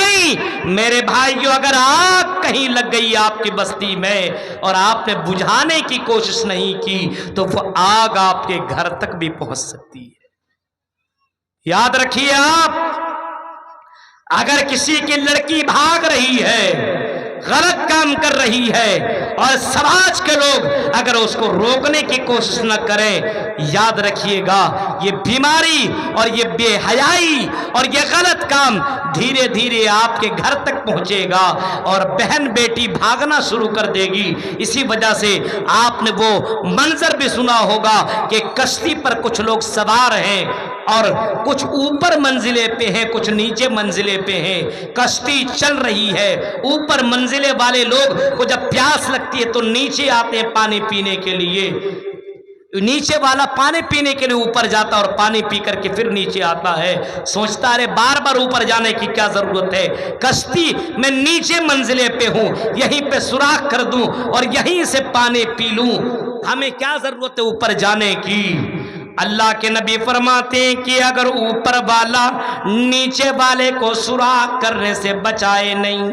نہیں میرے بھائیو، اگر آگ کہیں لگ گئی آپ کی بستی میں اور آپ نے بجھانے کی کوشش نہیں کی تو وہ آگ آپ کے گھر تک بھی پہنچ سکتی ہے۔ یاد رکھیے آپ، اگر کسی کی لڑکی بھاگ رہی ہے، غلط کام کر رہی ہے اور سماج کے لوگ اگر اس کو روکنے کی کوشش نہ کریں، یاد رکھیے گا یہ بیماری اور یہ بے حیائی اور یہ غلط کام دھیرے دھیرے آپ کے گھر تک پہنچے گا اور بہن بیٹی بھاگنا شروع کر دے گی۔ اسی وجہ سے آپ نے وہ منظر بھی سنا ہوگا کہ کشتی پر کچھ لوگ سوار ہیں اور کچھ اوپر منزلے پہ ہیں، کچھ نیچے منزلے پہ ہیں، کشتی چل رہی ہے، اوپر منزلے والے لوگ کو جب پیاس لگتی ہے تو نیچے آتے ہیں پانی پینے کے لیے، نیچے والا پانی پینے کے لیے اوپر جاتا اور پانی پی کر کے پھر نیچے آتا ہے، سوچتا ہے بار بار اوپر جانے کی کیا ضرورت ہے، کشتی میں نیچے منزلے پہ ہوں، یہیں پہ سوراخ کر دوں اور یہیں سے پانی پی لوں، ہمیں کیا ضرورت ہے اوپر جانے کی۔ اللہ کے نبی فرماتے ہیں کہ اگر اوپر والا نیچے والے کو سوراخ کرنے سے بچائے نہیں،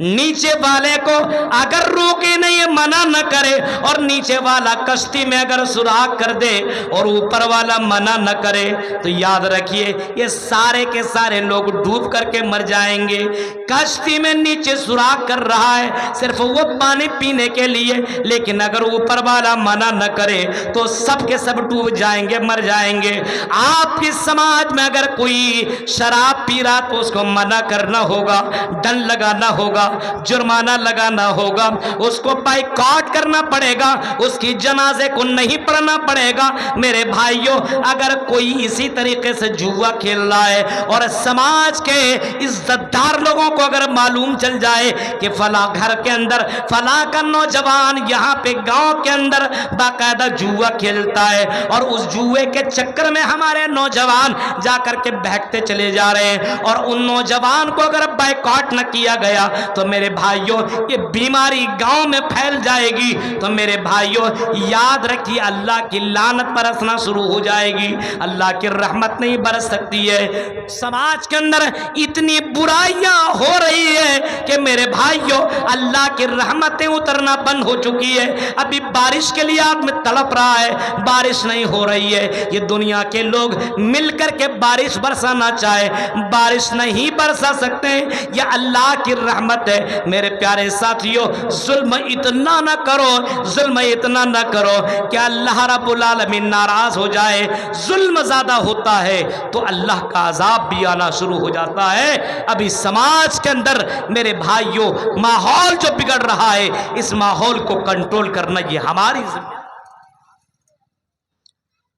نیچے والے کو اگر روکے نہیں، منع نہ کرے، اور نیچے والا کشتی میں اگر سوراخ کر دے اور اوپر والا منع نہ کرے تو یاد رکھیے یہ سارے کے سارے لوگ ڈوب کر کے مر جائیں گے۔ کشتی میں نیچے سوراخ کر رہا ہے صرف وہ پانی پینے کے لیے، لیکن اگر اوپر والا منع نہ کرے تو سب کے سب ڈوب جائیں گے، مر جائیں گے۔ آپ کے سماج میں اگر کوئی شراب پی رہا تو اس کو منع کرنا ہوگا، ڈنڈ لگانا ہوگا، جرمانہ لگانا ہوگا، اس کو بائیکاٹ کرنا پڑے گا، اس کی جنازے کو نہیں پڑھنا پڑے گا۔ میرے بھائیوں، اگر کوئی اسی طریقے سے جوا کھیل رہا ہے اور سماج کے عزت دار لوگوں کو اگر معلوم چل جائے کہ فلاں گھر کے اندر فلاں کا نوجوان یہاں پہ گاؤں کے اندر باقاعدہ جوا کھیلتا ہے اور اس جوے کے چکر میں ہمارے نوجوان جا کر کے بہکتے چلے جا رہے ہیں اور ان نوجوان کو اگر بائیکاٹ نہ کیا گیا تو میرے بھائیوں یہ بیماری گاؤں میں پھیل جائے گی، تو میرے بھائیوں یاد رکھیے اللہ کی لعنت برسنا شروع ہو جائے گی، اللہ کی رحمت نہیں برس سکتی ہے۔ سماج کے اندر اتنی برائیاں ہو رہی ہے کہ میرے بھائیوں اللہ کی رحمتیں اترنا بند ہو چکی ہے۔ ابھی بارش کے لیے آدمی تڑپ رہا ہے، بارش نہیں ہو رہی ہے، یہ دنیا کے لوگ مل کر کے بارش برسانا چاہے، بارش نہیں برسا سکتے، یہ اللہ کی رحمت ہے۔ میرے پیارے ساتھیوں، ظلم اتنا نہ کرو، ظلم اتنا نہ کرو کہ اللہ رب العالمین ناراض ہو جائے۔ ظلم زیادہ ہوتا ہے تو اللہ کا عذاب بھی آنا شروع ہو جاتا ہے۔ ابھی سماج کے اندر میرے بھائیوں ماحول جو بگڑ رہا ہے، اس ماحول کو کنٹرول کرنا یہ ہماری ذمہ ہے۔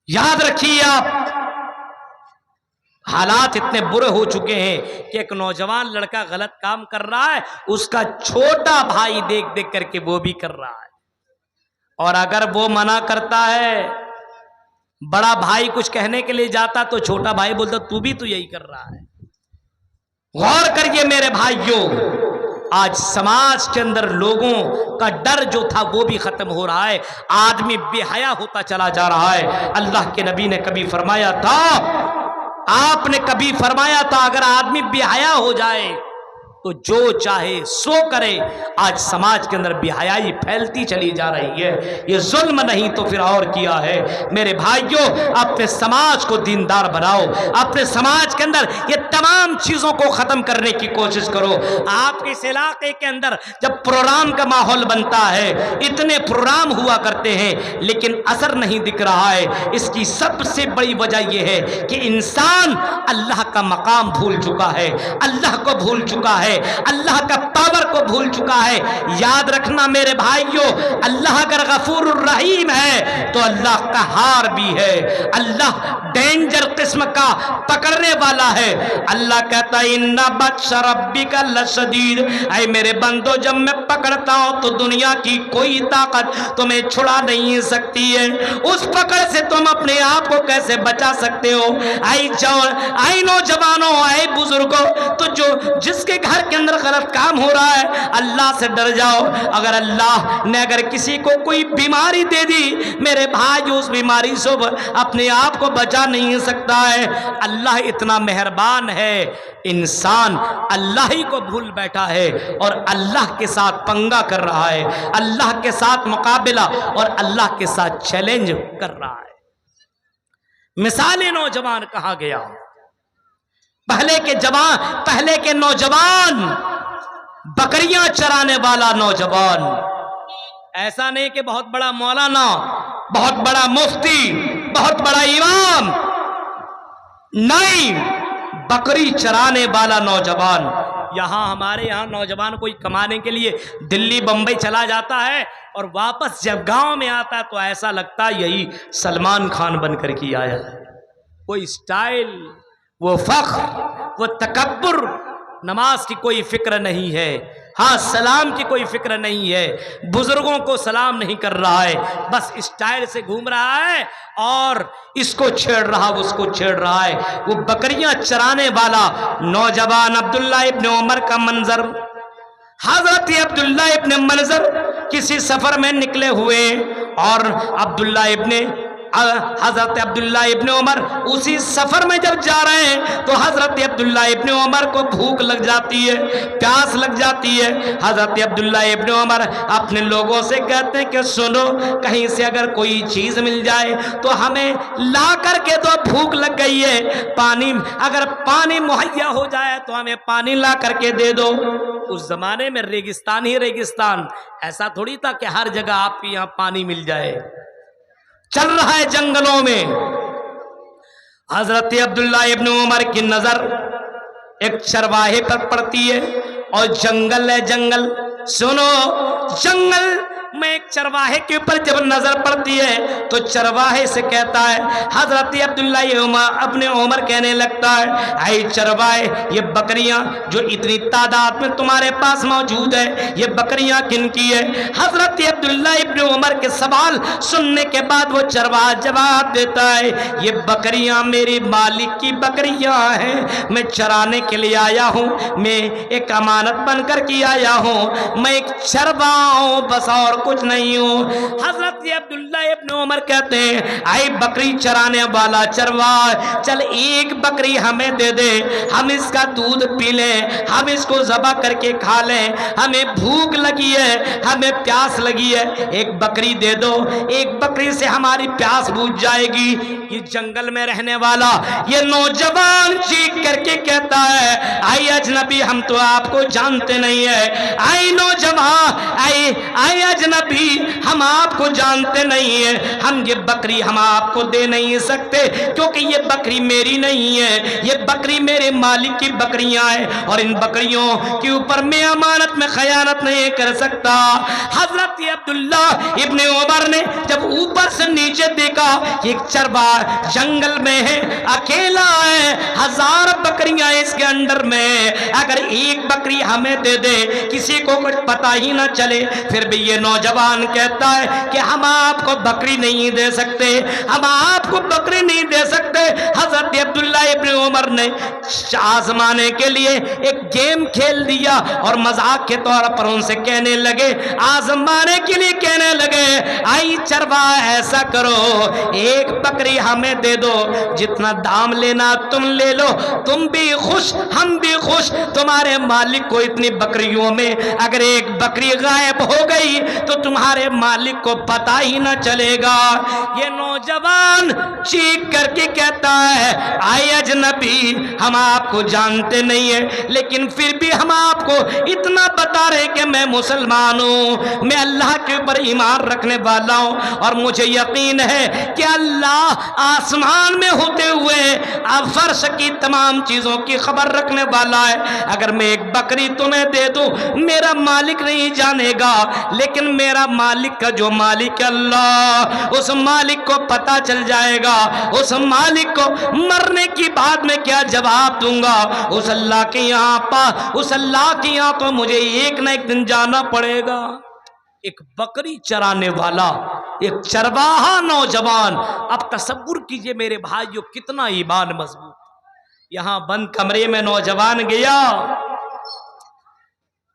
یاد رکھیے آپ، حالات اتنے برے ہو چکے ہیں کہ ایک نوجوان لڑکا غلط کام کر رہا ہے، اس کا چھوٹا بھائی دیکھ دیکھ کر کے وہ بھی کر رہا ہے، اور اگر وہ منع کرتا ہے، بڑا بھائی کچھ کہنے کے لیے جاتا تو چھوٹا بھائی بولتا تو بھی تو یہی کر رہا ہے۔ غور کریے میرے بھائیوں، آج سماج کے اندر لوگوں کا ڈر جو تھا وہ بھی ختم ہو رہا ہے، آدمی بے حیا ہوتا چلا جا رہا ہے۔ اللہ کے نبی نے کبھی فرمایا تھا، آپ نے کبھی فرمایا تھا اگر آدمی بے حیا ہو جائے تو جو چاہے سو کرے۔ آج سماج کے اندر بے حیائی پھیلتی چلی جا رہی ہے، یہ ظلم نہیں تو پھر اور کیا ہے۔ میرے بھائیوں، اپنے سماج کو دیندار بناؤ، اپنے سماج کے اندر یہ تمام چیزوں کو ختم کرنے کی کوشش کرو۔ آپ کے اس علاقے کے اندر جب پروگرام کا ماحول بنتا ہے، اتنے پروگرام ہوا کرتے ہیں لیکن اثر نہیں دکھ رہا ہے، اس کی سب سے بڑی وجہ یہ ہے کہ انسان اللہ کا مقام بھول چکا ہے، اللہ کو بھول چکا ہے، اللہ کا پاور کو بھول چکا ہے۔ یاد رکھنا میرے بھائیوں، اللہ اگر غفور الرحیم ہے تو اللہ قہار بھی ہے، اللہ ڈینجر قسم کا پکڑنے والا ہے۔ اللہ کہتا ہے ان بطش ربک لشدید، اے میرے بندو جب میں پکڑتا ہوں تو دنیا کی کوئی طاقت تمہیں چھڑا نہیں سکتی ہے، اس پکڑ سے تم اپنے آپ کو کیسے بچا سکتے ہو؟ اے نوجوانوں، اے بزرگوں، تو جس کے گھر کے اندر غلط کام ہو رہا ہے اللہ سے ڈر جاؤ. اگر اللہ نے اگر کسی کو کوئی بیماری دے دی میرے بھائی اس بیماری سے اپنے آپ کو بچا نہیں سکتا ہے. اللہ اتنا مہربان ہے. انسان اللہ ہی کو بھول بیٹھا ہے اور اللہ کے ساتھ پنگا کر رہا ہے, اللہ کے ساتھ مقابلہ اور اللہ کے ساتھ چیلنج کر رہا ہے. مثال نوجوان کہا گیا. پہلے کے نوجوان بکریاں چرانے والا نوجوان, ایسا نہیں کہ بہت بڑا مولانا, بہت بڑا مفتی, بہت بڑا امام, نہیں, بکری چرانے والا نوجوان. ہمارے یہاں نوجوان کوئی کمانے کے لیے دلی بمبئی چلا جاتا ہے اور واپس جب گاؤں میں آتا ہے تو ایسا لگتا ہے یہی سلمان خان بن کر کے آیا ہے. کوئی سٹائل, وہ فخر, وہ تکبر, نماز کی کوئی فکر نہیں ہے, ہاں سلام کی کوئی فکر نہیں ہے, بزرگوں کو سلام نہیں کر رہا ہے, بس اسٹائل سے گھوم رہا ہے اور اس کو چھیڑ رہا اس کو چھیڑ رہا ہے. وہ بکریاں چرانے والا نوجوان عبداللہ ابن عمر کا منظر. حضرت عبداللہ ابن منظر کسی سفر میں نکلے ہوئے اور حضرت عبداللہ ابن عمر اسی سفر میں جب جا رہے ہیں تو حضرت عبداللہ ابن عمر کو بھوک لگ جاتی ہے, پیاس لگ جاتی ہے. حضرت عبداللہ ابن عمر اپنے لوگوں سے کہتے ہیں کہ سنو, کہیں سے اگر کوئی چیز مل جائے تو ہمیں لا کر کے دو, بھوک لگ گئی ہے. اگر پانی مہیا ہو جائے تو ہمیں پانی لا کر کے دے دو. اس زمانے میں ریگستان ہی ریگستان, ایسا تھوڑی تھا کہ ہر جگہ آپ کے یہاں پانی مل جائے. چل رہا ہے جنگلوں میں. حضرت عبداللہ ابن عمر کی نظر ایک چرواہے پر پڑتی ہے اور جنگل ہے جنگل. سنو, جنگل میں ایک چرواہے کے اوپر جب نظر پڑتی ہے تو چرواہے سے کہتا ہے, حضرت عبداللہ ابن عمر کہنے لگتا ہے, اے چرواہے, یہ بکریاں جو اتنی تعداد میں تمہارے پاس موجود ہے یہ بکریاں کن کی ہے؟ حضرت عبداللہ ابن عمر کے سوال سننے کے بعد وہ چرواہا جواب دیتا ہے, یہ بکریاں میری مالک کی بکریاں ہیں, میں چرانے کے لیے آیا ہوں, میں ایک امانت بن کر کے آیا ہوں, میں ایک چرواہا ہوں, بس اور کچھ نہیں ہوں. حضرت عبداللہ ابن عمر کہتے ہیں, اے بکری چرانے والا چرواہ, چل ایک بکری ہمیں دے دے, ہم اس کا دودھ پی لیں, ہم اس کو ذبح کر کے کھا لیں, ہمیں بھوک لگی ہے, ہمیں پیاس لگی ہے, ایک بکری دے دو, ایک بکری سے ہماری پیاس بوجھ جائے گی. یہ جنگل میں رہنے والا یہ نوجوان چیخ کر کے کہتا ہے, اے اجنبی, ہم تو آپ کو جانتے نہیں ہیں. اے نوجوان, اے اجنبی, ہم آپ کو جانتے نہیں ہیں, ہم یہ بکری ہم آپ کو دے نہیں سکتے کیونکہ یہ بکری میری نہیں ہے, یہ بکری میرے مالک کی بکریاں ہیں اور ان بکریوں کے اوپر میں امانت میں خیانت نہیں کر سکتا. حضرت عبداللہ ابن عمر نے جب اوپر سے نیچے دیکھا, ایک چرواہا جنگل میں ہے, اکیلا ہے, 1000 بکریاں اس کے اندر میں, اگر ایک بکری ہمیں دے دے, کسی کو کچھ پتا ہی نہ چلے. پھر بھی یہ نوجوان کہتا ہے کہ ہم آپ کو بکری نہیں دے سکتے, ہم آپ کو بکری نہیں دے سکتے. حضرت عبداللہ ابن عمر نے آزمانے کے لیے ایک گیم کھیل دیا اور مذاق کے طور پر ان سے کہنے لگے, آزمانے کے لیے کہنے لگے, آئی چرواہ ایسا کرو, ایک بکری ہمیں دے دو, جتنا دام لینا تم لے لو, تم بھی خوش ہم بھی خوش. تمہارے مالک کو اتنی بکریوں میں اگر ایک بکری غائب ہو گئی تو تمہارے مالک کو پتہ ہی نہ چلے گا. یہ نوجوان چیخ کر کے کہتا ہے, اے اجنبی, ہم آپ کو جانتے نہیں ہیں لیکن پھر بھی ہم آپ کو اتنا بتا رہے کہ میں مسلمان ہوں, میں اللہ کے اوپر ایمان رکھنے والا ہوں اور مجھے یقین ہے کہ اللہ آسمان میں ہوتے ہوئے فرش کی تمام چیزوں کی خبر رکھنے والا ہے. اگر میں ایک بکری تمہیں دے دوں, میرا مالک نہیں جانے گا لیکن میرا مالک کا جو مالک اللہ, اس مالک کو پتا چل جائے گا. اس مالک کو مرنے کی بعد میں کیا جواب دوں گا, اس اللہ کے یہاں تو مجھے ایک نہ ایک دن جانا پڑے گا. ایک بکری چرانے والا, ایک چرواہا نوجوان. اب تصور کیجئے میرے بھائیو کتنا ایمان مضبوط. یہاں بند کمرے میں نوجوان گیا,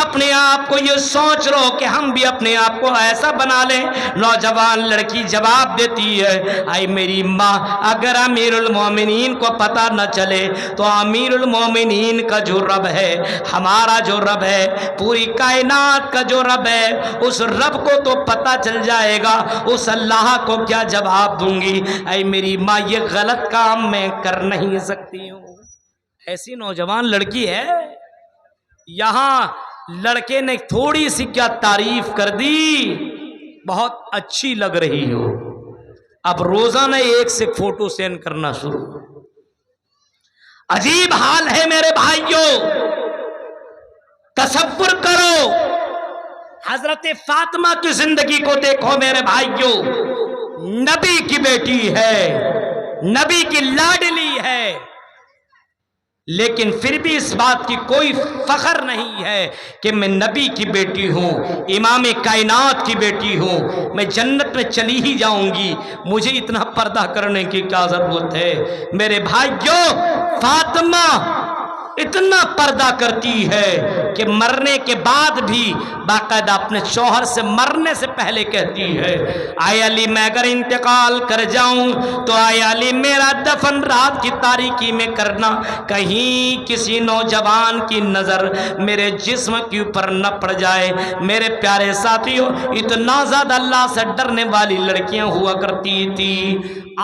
اپنے آپ کو یہ سوچ رہو کہ ہم بھی اپنے آپ کو ایسا بنا لیں۔ نوجوان لڑکی جواب دیتی ہے، اے میری ماں، اگر امیر المومنین کو پتہ نہ چلے تو امیر المومنین کا جو رب ہے، ہمارا جو رب ہے، پوری کائنات کا جو رب ہے، اس رب کو تو پتہ چل جائے گا، اس اللہ کو کیا جواب دوں گی؟ اے میری ماں، یہ غلط کام میں کر نہیں سکتی ہوں۔ ایسی نوجوان لڑکی ہے، یہاں لڑکے نے تھوڑی سی کیا تعریف کر دی، بہت اچھی لگ رہی ہو، اب روزانہ ایک سے فوٹو سینڈ کرنا شروع۔ عجیب حال ہے میرے بھائیوں، تصور کرو، حضرت فاطمہ کی زندگی کو دیکھو میرے بھائیوں، نبی کی بیٹی ہے، نبی کی لاڈلی ہے، لیکن پھر بھی اس بات کی کوئی فخر نہیں ہے کہ میں نبی کی بیٹی ہوں، امام کائنات کی بیٹی ہوں، میں جنت میں چلی ہی جاؤں گی، مجھے اتنا پردہ کرنے کی کیا ضرورت ہے؟ میرے بھائیوں، فاطمہ اتنا پردہ کرتی ہے کہ مرنے کے بعد بھی باقاعدہ اپنے شوہر سے مرنے سے پہلے کہتی ہے، اے علی میں اگر انتقال کر جاؤں تو اے علی میرا دفن رات کی تاریکی میں کرنا، کہیں کسی نوجوان کی نظر میرے جسم کے اوپر نہ پڑ جائے۔ میرے پیارے ساتھیوں، اتنا زیادہ اللہ سے ڈرنے والی لڑکیاں ہوا کرتی تھی۔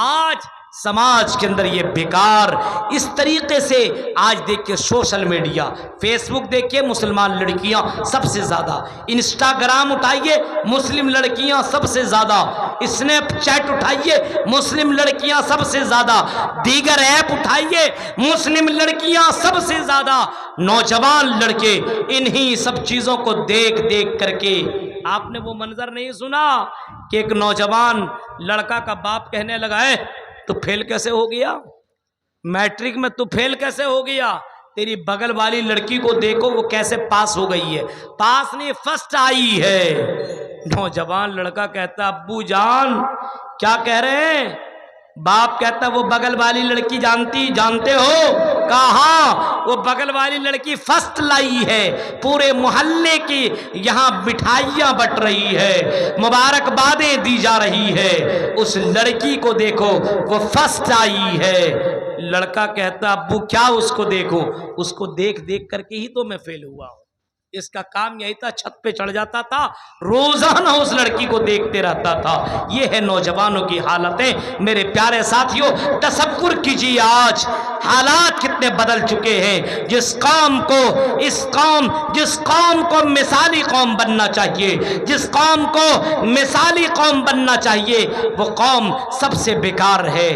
آج سماج کے اندر یہ بیکار اس طریقے سے، آج دیکھیں سوشل میڈیا، فیس بک دیکھیں، مسلمان لڑکیاں سب سے زیادہ، انسٹاگرام اٹھائیے، مسلم لڑکیاں سب سے زیادہ، اسنیپ چیٹ اٹھائیے، مسلم لڑکیاں سب سے زیادہ، دیگر ایپ اٹھائیے، مسلم لڑکیاں سب سے زیادہ، نوجوان لڑکے انہی سب چیزوں کو دیکھ دیکھ کر کے۔ آپ نے وہ منظر نہیں سنا کہ ایک نوجوان لڑکا کا باپ کہنے لگا، ہے تو فیل کیسے ہو گیا؟ میٹرک میں تو فیل کیسے ہو گیا؟ تیری بغل والی لڑکی کو دیکھو وہ کیسے پاس ہو گئی ہے، پاس نہیں فرسٹ آئی ہے۔ نوجوان لڑکا کہتا، ابو جان کیا کہہ رہے ہیں؟ باپ کہتا وہ بغل والی لڑکی جانتے ہو؟ کہاں؟ وہ بغل والی لڑکی فرسٹ لائی ہے، پورے محلے کی یہاں مٹھائیاں بٹ رہی ہے، مبارکبادیں دی جا رہی ہے، اس لڑکی کو دیکھو وہ فرسٹ آئی ہے۔ لڑکا کہتا ابو کیا اس کو دیکھو؟ اس کو دیکھ دیکھ کر کے ہی تو میں فیل ہوا ہوں۔ اس کا کام یہی تھا، چھت پہ چڑھ جاتا تھا، روزانہ اس لڑکی کو دیکھتے رہتا تھا۔ یہ ہے نوجوانوں کی حالتیں۔ میرے پیارے ساتھیوں، تصور کیجیے آج حالات کتنے بدل چکے ہیں۔ جس قوم کو مثالی قوم بننا چاہیے، جس قوم کو مثالی قوم بننا چاہیے، وہ قوم سب سے بیکار ہے۔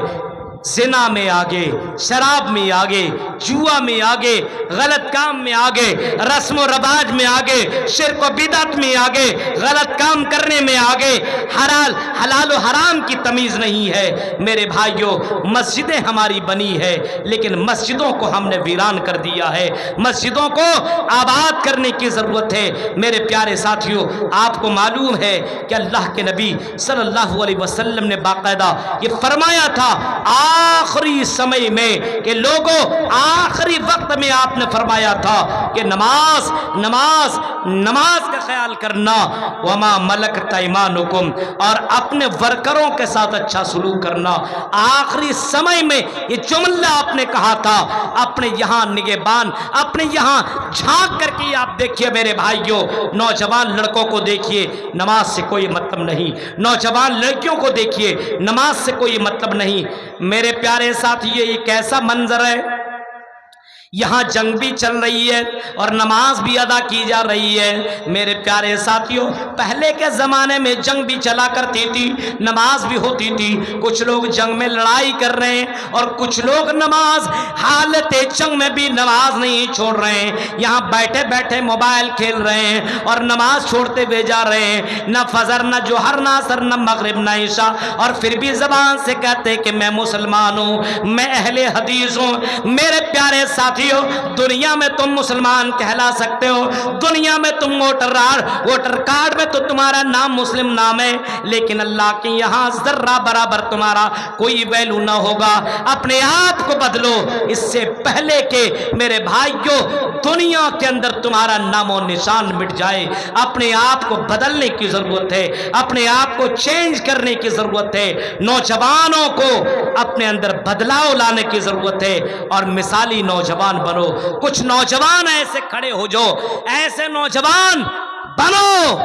زنا میں آگے، شراب میں آگے، جوا میں آگے، غلط کام میں آگے، رسم و رواج میں آگے، شرک و بدعت میں آگے، غلط کام کرنے میں آگے، حلال و حرام کی تمیز نہیں ہے۔ میرے بھائیوں، مسجدیں ہماری بنی ہے لیکن مسجدوں کو ہم نے ویران کر دیا ہے، مسجدوں کو آباد کرنے کی ضرورت ہے۔ میرے پیارے ساتھیوں، آپ کو معلوم ہے کہ اللہ کے نبی صلی اللہ علیہ وسلم نے باقاعدہ یہ فرمایا تھا آخری سمے میں کہ لوگوں، آخری وقت میں آپ نے فرمایا تھا کہ نماز کا خیال کرنا، وما ملکت ایمانکم، اور اپنے ورکروں کے ساتھ اچھا سلوک کرنا۔ آخری سمے میں یہ جملہ آپ نے کہا تھا۔ اپنے یہاں نگہبان، اپنے یہاں جھانک کر کے آپ دیکھیے میرے بھائیوں، نوجوان لڑکوں کو دیکھیے، نماز سے کوئی مطلب نہیں، نوجوان لڑکیوں کو دیکھیے، نماز سے کوئی مطلب نہیں۔ میرے پیارے ساتھی، یہ کیسا منظر ہے؟ یہاں جنگ بھی چل رہی ہے اور نماز بھی ادا کی جا رہی ہے۔ میرے پیارے ساتھیوں، پہلے کے زمانے میں جنگ بھی چلا کرتی تھی، نماز بھی ہوتی تھی۔ کچھ لوگ جنگ میں لڑائی کر رہے ہیں اور کچھ لوگ نماز، حالت جنگ میں بھی نماز نہیں چھوڑ رہے ہیں، یہاں بیٹھے بیٹھے موبائل کھیل رہے ہیں اور نماز چھوڑتے ہوئے جا رہے ہیں، نہ فجر، نہ جوہر، نہ عصر، نہ مغرب، نہ عشاء، اور پھر بھی زبان سے کہتے کہ میں مسلمان ہوں، میں اہل حدیث ہوں۔ میرے پیارے ساتھیوں دنیا میں تم مسلمان کہلا سکتے ہو, دنیا میں تم ووٹر کارڈ میں تو تمہارا نام مسلم نام ہے, لیکن اللہ کے یہاں ذرہ برابر تمہارا کوئی ویلو نہ ہوگا. اپنے آپ کو بدلو اس سے پہلے کہ میرے بھائیوں دنیا کے اندر تمہارا نام و نشان مٹ جائے. اپنے آپ کو بدلنے کی ضرورت ہے, اپنے آپ کو چینج کرنے کی ضرورت ہے. نوجوانوں کو اپنے اندر بدلاؤ لانے کی ضرورت ہے اور مثالی نوجوان بنو. کچھ نوجوان ایسے کھڑے ہو جو ایسے نوجوان بنو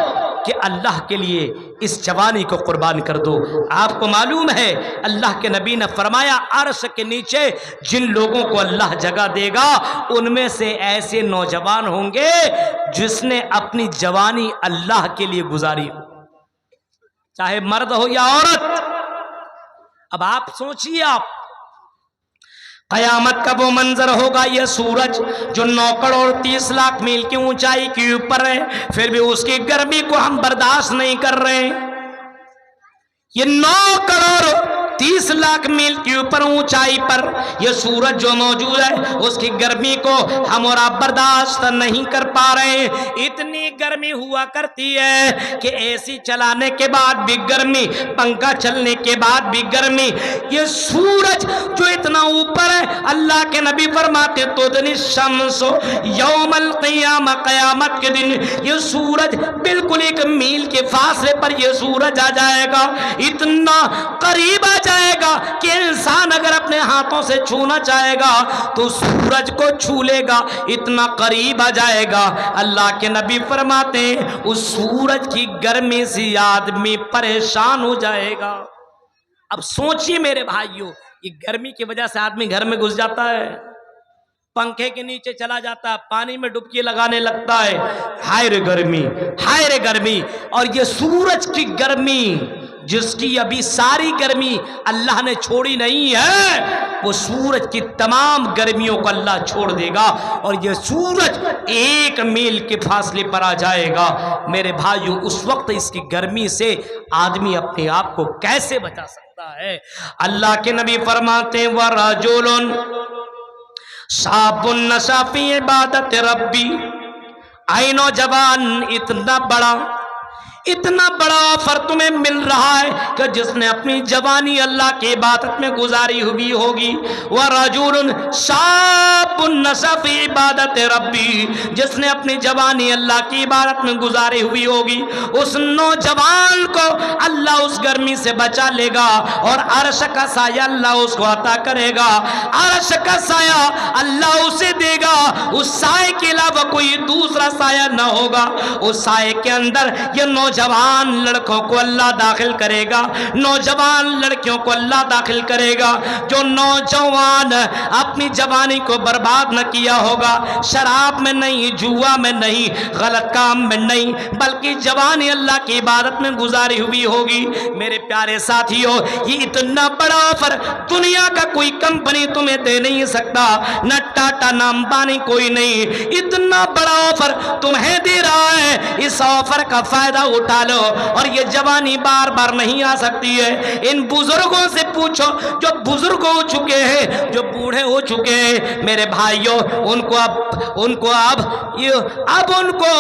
کہ اللہ کے لیے اس جوانی کو قربان کر دو. آپ کو معلوم ہے اللہ کے نبی نے فرمایا عرش کے نیچے جن لوگوں کو اللہ جگہ دے گا ان میں سے ایسے نوجوان ہوں گے جس نے اپنی جوانی اللہ کے لیے گزاری ہو, چاہے مرد ہو یا عورت. اب آپ سوچئے, آپ قیامت کا وہ منظر ہوگا, یہ سورج جو 9 کروڑ 30 لاکھ میل کی اونچائی کے اوپر ہے, پھر بھی اس کی گرمی کو ہم برداشت نہیں کر رہے ہیں. یہ 9 کروڑ 30 لاکھ میل کے اوپر اونچائی پر یہ سورج جو موجود ہے اس کی گرمی کو ہم اور آپ برداشت نہیں کر پا رہے ہیں. اتنی گرمی ہوا کرتی ہے کہ اے سی چلانے کے بعد بھی گرمی, پنکھا چلنے کے بعد بھی گرمی. یہ سورج جو اتنا اوپر ہے اللہ کے نبی فرماتے تو دن شمس یوم القیامہ, قیامت کے دن یہ سورج بالکل 1 میل کے فاصلے پر یہ سورج آ جائے گا. اتنا قریب آ جائے گا کہ انسان اگر اپنے ہاتھوں سے چھونا چاہے گا تو سورج کو چھو لے گا, اتنا قریب آ جائے گا. اللہ کے نبی فرماتے ہیں اس سورج کی گرمی سے آدمی پریشان ہو جائے گا. اب سوچئے میرے بھائیوں, یہ گرمی کی وجہ سے آدمی گھر میں گھس جاتا ہے, پنکھے کے نیچے چلا جاتا ہے, پانی میں ڈبکی لگانے لگتا ہے. ہائے رے گرمی, ہائے رے گرمی. اور یہ سورج کی گرمی جس کی ابھی ساری گرمی اللہ نے چھوڑی نہیں ہے, وہ سورج کی تمام گرمیوں کو اللہ چھوڑ دے گا اور یہ سورج 1 میل کے فاصلے پر آ جائے گا. میرے بھائیو اس وقت اس کی گرمی سے آدمی اپنے آپ کو کیسے بچا سکتا ہے؟ اللہ کے نبی فرماتے ہیں وَرَجُلٌ شَابٌ نَشَأَ فِي عِبَادَةِ رَبِّهِ. اے نوجوان, اتنا بڑا آفر تمہیں مل رہا ہے کہ جس نے اپنی جوانی اللہ کی عبادت میں گزاری ہوئی ہوگی. وَرَجُلٌ شَابٌ نَشَأَ فِي عِبَادَةِ رَبِّهِ, جس نے اپنی جوانی اللہ کی عبادت میں گزاری ہوئی ہوگی, اس نوجوان کو اللہ اس گرمی سے بچا لے گا اور عرش کا سایہ اللہ اس کو عطا کرے گا. عرش کا سایہ اللہ اسے دے گا, اس سائے کے علاوہ کوئی دوسرا سایہ نہ ہوگا. اس سائے کے اندر یہ نوجوان لڑکوں کو اللہ داخل کرے گا, نوجوان لڑکیوں کو اللہ داخل کرے گا. جو نوجوان اپنی جوانی کو برباد نہ کیا ہوگا, شراب میں نہیں, جوا میں نہیں, غلط کام میں نہیں, بلکہ جوانی اللہ کی عبادت میں گزاری ہوئی ہوگی. میرے پیارے ساتھیوں, یہ اتنا بڑا آفر دنیا کا کوئی کمپنی تمہیں دے نہیں سکتا, نہ ٹاٹا نہ امبانی کوئی نہیں. اتنا بڑا آفر تمہیں دے رہا ہے, اس آفر کا فائدہ اٹھا لو. اور یہ جوانی بار بار نہیں آ سکتی ہے. ان بزرگوں سے پوچھو جو بزرگ ہو چکے ہیں, جو بوڑھے ہو چکے ہیں. میرے بھائیوں, ان کو اب ان کو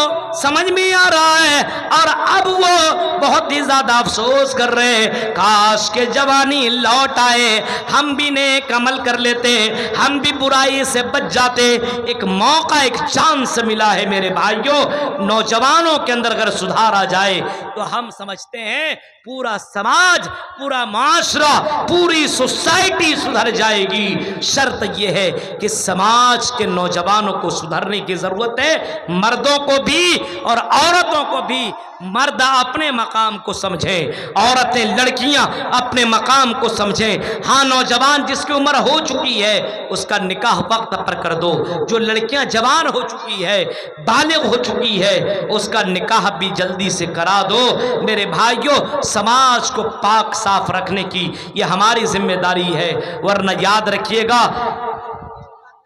سمجھ میں آ رہا ہے اور اب وہ بہت ہی زیادہ افسوس کر رہے ہیں, کاش کہ جوانی لوٹ آئے, ہم بھی نیک عمل کر لیتے, ہم بھی برائی سے بچ جاتے. ایک موقع, ایک چانس ملا ہے میرے بھائیوں. نوجوانوں کے اندر اگر سدھار آ جائے تو ہم سمجھتے ہیں پورا سماج, پورا معاشرہ, پوری سوسائٹی سدھر جائے گی. شرط یہ ہے کہ سماج کے نوجوانوں کو سدھرنے کی ضرورت ہے, مردوں کو بھی اور عورتوں کو بھی. مرد اپنے مقام کو سمجھیں, عورتیں لڑکیاں اپنے مقام کو سمجھیں. ہاں, نوجوان جس کی عمر ہو چکی ہے اس کا نکاح وقت پر کر دو. جو لڑکیاں جوان ہو چکی ہے, بالغ ہو چکی ہے, اس کا نکاح بھی جلدی سے کرا دو. میرے بھائیوں, سماج کو پاک صاف رکھنے کی یہ ہماری ذمہ داری ہے. ورنہ یاد رکھیے گا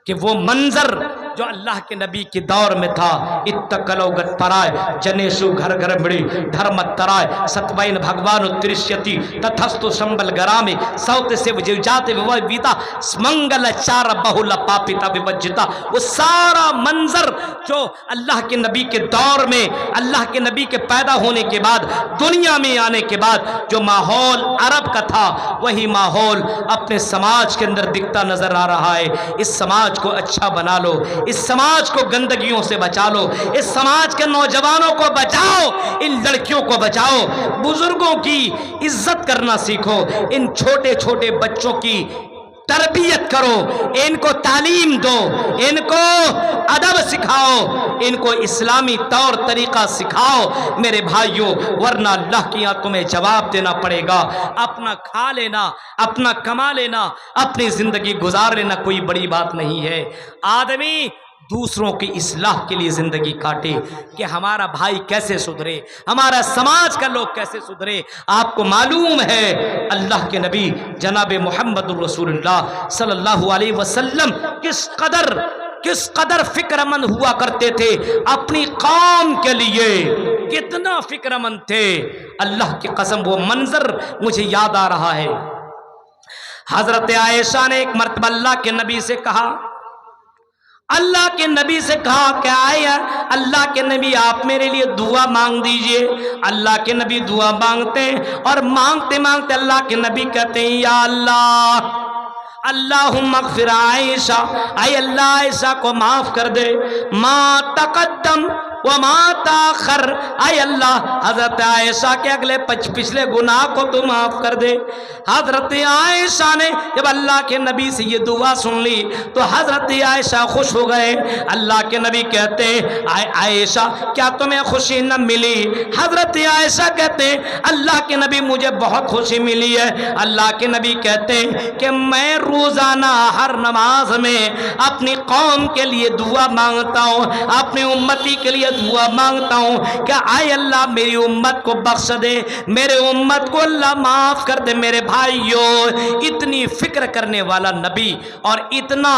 کہ وہ منظر جو اللہ کے نبی کے دور میں تھا. اتقلو گت پرائے جنیشو گھر گھر مڑی دھرمت ترائے ستوین بھگوانو ترشیتی تتھستو شمبل گرامی سوت سے وجاتے ویتا منگل چار بہلا پاپیتا وبجتا. وہ سارا منظر جو اللہ کے نبی کے دور میں اللہ کے نبی کے پیدا ہونے کے بعد دنیا میں آنے کے بعد جو ماحول عرب کا تھا وہی ماحول اپنے سماج کے اندر دکھتا نظر آ رہا ہے. اس سماج کو اچھا بنا لو, اس سماج کو گندگیوں سے بچا لو, اس سماج کے نوجوانوں کو بچاؤ, ان لڑکیوں کو بچاؤ, بزرگوں کی عزت کرنا سیکھو, ان چھوٹے چھوٹے بچوں کی تربیت کرو, ان کو تعلیم دو, ان کو ادب سکھاؤ, ان کو اسلامی طور طریقہ سکھاؤ میرے بھائیوں, ورنہ اللہ کی یہاں تمہیں جواب دینا پڑے گا. اپنا کھا لینا, اپنا کما لینا, اپنی زندگی گزار لینا کوئی بڑی بات نہیں ہے. آدمی دوسروں کی اصلاح کے لیے زندگی کاٹے کہ ہمارا بھائی کیسے سدھرے, ہمارا سماج کا لوگ کیسے سدھرے. آپ کو معلوم ہے اللہ کے نبی جناب محمد الرسول اللہ صلی اللہ علیہ وسلم کس قدر فکر مند ہوا کرتے تھے اپنی قوم کے لیے, کتنا فکر مند تھے. اللہ کی قسم وہ منظر مجھے یاد آ رہا ہے. حضرت عائشہ نے ایک مرتبہ اللہ کے نبی سے کہا, اللہ کے نبی سے کہا کہ آیا اللہ کے نبی آپ میرے لیے دعا مانگ دیجئے. اللہ کے نبی دعا مانگتے ہیں اور مانگتے مانگتے اللہ کے نبی کہتے ہیں یا اللہ اللہم اغفر عائشہ, اے اللہ عائشہ کو معاف کر دے, ما تقدم وما تاخر, اے اللہ حضرت عائشہ کے اگلے پچھلے گناہ کو تو معاف کر دے. حضرت عائشہ نے جب اللہ کے نبی سے یہ دعا سن لی تو حضرت عائشہ خوش ہو گئے. اللہ کے نبی کہتے ہیں عائشہ کیا تمہیں خوشی نہ ملی؟ حضرت عائشہ کہتے ہیں اللہ کے نبی مجھے بہت خوشی ملی ہے. اللہ کے نبی کہتے ہیں کہ میں روزانہ ہر نماز میں اپنی قوم کے لیے دعا مانگتا ہوں, اپنی امتی کے لیے دعا مانگتا ہوں کہ اے اللہ میری امت کو بخش دے, میرے امت کو اللہ معاف کر دے. میرے بھائیوں, اتنی فکر کرنے والا نبی اور اتنا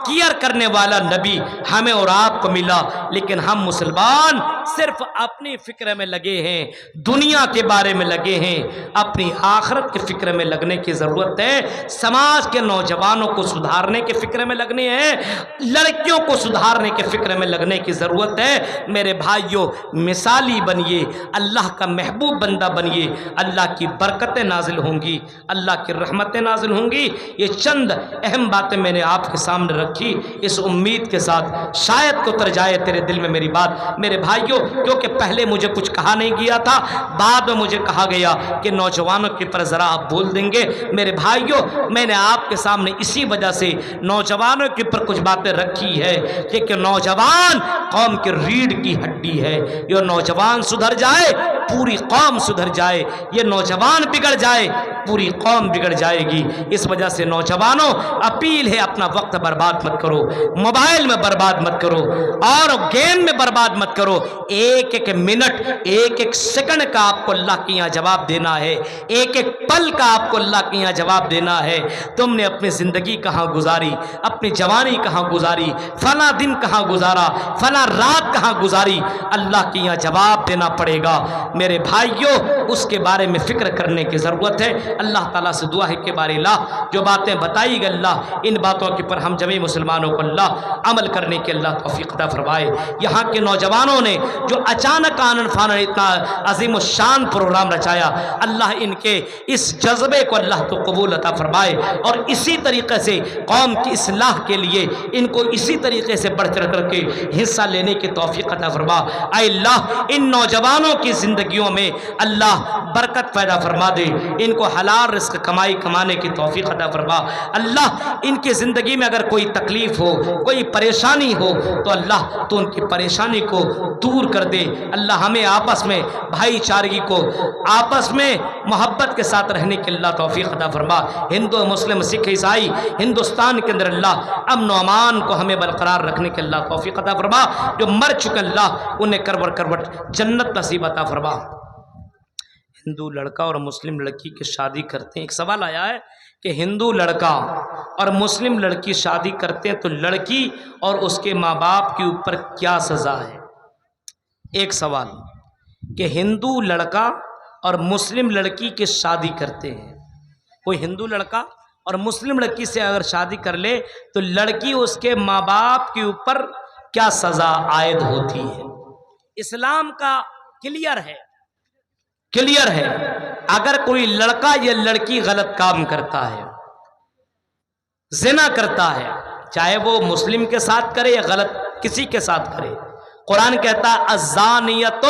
کیئر کرنے والا نبی ہمیں اور آپ کو ملا, لیکن ہم مسلمان صرف اپنی فکر میں لگے ہیں, دنیا کے بارے میں لگے ہیں. اپنی آخرت کے فکر میں لگنے کی ضرورت ہے. سماج کے نوجوانوں کو سدھارنے کے فکر میں لگنے ہیں, لڑکیوں کو سدھارنے کے فکر میں لگنے کی ضرورت ہے. میرے بھائیوں مثالی بنیے, اللہ کا محبوب بندہ بنیے, اللہ کی برکتیں نازل ہوں گی, اللہ کی رحمتیں نازل ہوں گی. یہ چند اہم باتیں میں نے آپ کے سامنے رکھی اس امید کے ساتھ شاید کو اتر جائے تیرے دل میں میری بات. میرے بھائیوں کیونکہ پہلے مجھے کچھ کہا نہیں گیا تھا, بعد میں مجھے کہا گیا کہ نوجوانوں کے پر ذرا آپ بول دیں گے. میرے بھائیوں میں نے آپ کے سامنے اسی وجہ سے نوجوانوں کے پر کچھ باتیں رکھی ہے کہ نوجوان قوم کی ریڑھ کی ہڈی ہے. یہ نوجوان سدھر جائے پوری قوم سدھر جائے, یہ نوجوان بگڑ جائے پوری قوم بگڑ جائے گی. اس وجہ سے نوجوانوں اپیل ہے اپنا وقت برباد مت کرو, موبائل میں برباد مت کرو اور گیم میں برباد مت کرو. ایک ایک منٹ ایک ایک سیکنڈ کا آپ کو اللہ کے یہاں جواب دینا ہے, ایک ایک پل کا آپ کو اللہ کے یہاں جواب دینا ہے. تم نے اپنی زندگی کہاں گزاری, اپنی جوانی کہاں گزاری, فلاں دن کہاں گزارا, فلاں رات کہاں گزاری, اللہ کے یہاں جواب دینا پڑے گا. میرے بھائیوں اس کے بارے میں فکر کرنے کی ضرورت ہے. اللہ تعالیٰ سے دعا ہے کہ بارے اللہ جو باتیں بتائی گئی اللہ ان باتوں کے پر ہم جميع مسلمانوں کو اللہ عمل کرنے کے اللہ توفیق عطا فرمائے. یہاں کے نوجوانوں نے جو اچانک آنن فانن اتنا عظیم الشان پروگرام رچایا, اللہ ان کے اس جذبے کو اللہ تو قبول عطا فرمائے اور اسی طریقے سے قوم کی اصلاح کے لیے ان کو اسی طریقے سے بڑھ چڑھ کر کے حصہ لینے کی توفیق عطا فرما. اے اللہ ان نوجوانوں کی زندگیوں میں اللہ برکت پیدا فرما دے, ان کو حلال رزق کمانے کی توفیق عطا فرما. اللہ ان کی زندگی میں اگر کوئی تکلیف ہو, کوئی پریشانی ہو تو اللہ تو ان کی پریشانی کو دور کر دے. اللہ ہمیں آپس میں بھائی چارگی کو, آپس میں محبت کے ساتھ رہنے کے اللہ توفیق عطا فرما. ہندو مسلم سکھ عیسائی ہندوستان کے اندر اللہ امن و امان کو ہمیں برقرار رکھنے کے اللہ توفیق عطا فرما. جو مر چکے اللہ انہیں کروٹ جنت نصیب عطا فرما. ہندو لڑکا اور مسلم لڑکی کی شادی کرتے ہیں, ایک سوال آیا ہے کہ ہندو لڑکا اور مسلم لڑکی شادی کرتے ہیں تو لڑکی اور اس کے ماں باپ کے اوپر کیا سزا ہے؟ ایک سوال کہ ہندو لڑکا اور مسلم لڑکی کی شادی کرتے ہیں، کوئی ہندو لڑکا اور مسلم لڑکی سے اگر شادی کر لے تو لڑکی اس کے ماں باپ کے اوپر کیا سزا عائد ہوتی ہے؟ اسلام کا کلیئر ہے اگر کوئی لڑکا یا لڑکی غلط کام کرتا ہے، زنا کرتا ہے، چاہے وہ مسلم کے ساتھ کرے یا غلط کسی کے ساتھ کرے، قرآن کہتا ہے الزانیۃ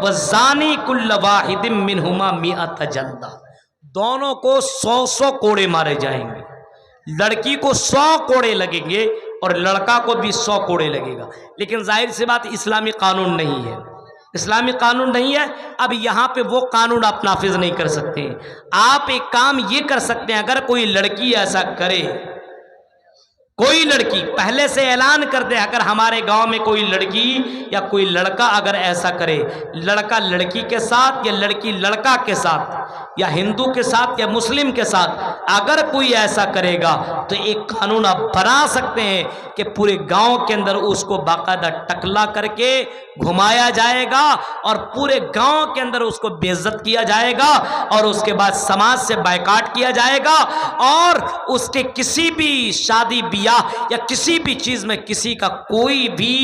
والزانی کل واحد منہما مئۃ جلدہ، دونوں کو 100 کوڑے مارے جائیں گے، لڑکی کو 100 کوڑے لگیں گے اور لڑکا کو بھی 100 کوڑے لگے گا۔ لیکن ظاہر سی بات اسلامی قانون نہیں ہے، اسلامی قانون نہیں ہے۔ اب یہاں پہ وہ قانون آپ نافذ نہیں کر سکتے ہیں۔ آپ ایک کام یہ کر سکتے ہیں، اگر کوئی لڑکی ایسا کرے، کوئی لڑکی پہلے سے اعلان کر دے، اگر ہمارے گاؤں میں کوئی لڑکی یا کوئی لڑکا اگر ایسا کرے، لڑکا لڑکی کے ساتھ یا لڑکی لڑکا کے ساتھ یا ہندو کے ساتھ یا مسلم کے ساتھ اگر کوئی ایسا کرے گا تو ایک قانون آپ بنا سکتے ہیں کہ پورے گاؤں کے اندر اس کو باقاعدہ ٹکلا کر کے گھمایا جائے گا اور پورے گاؤں کے اندر اس کو بے عزت کیا جائے گا اور اس کے بعد سماج سے بائیکاٹ کیا جائے گا اور اس کے کسی بھی شادی بیاہ یا کسی بھی چیز میں کسی کا کوئی بھی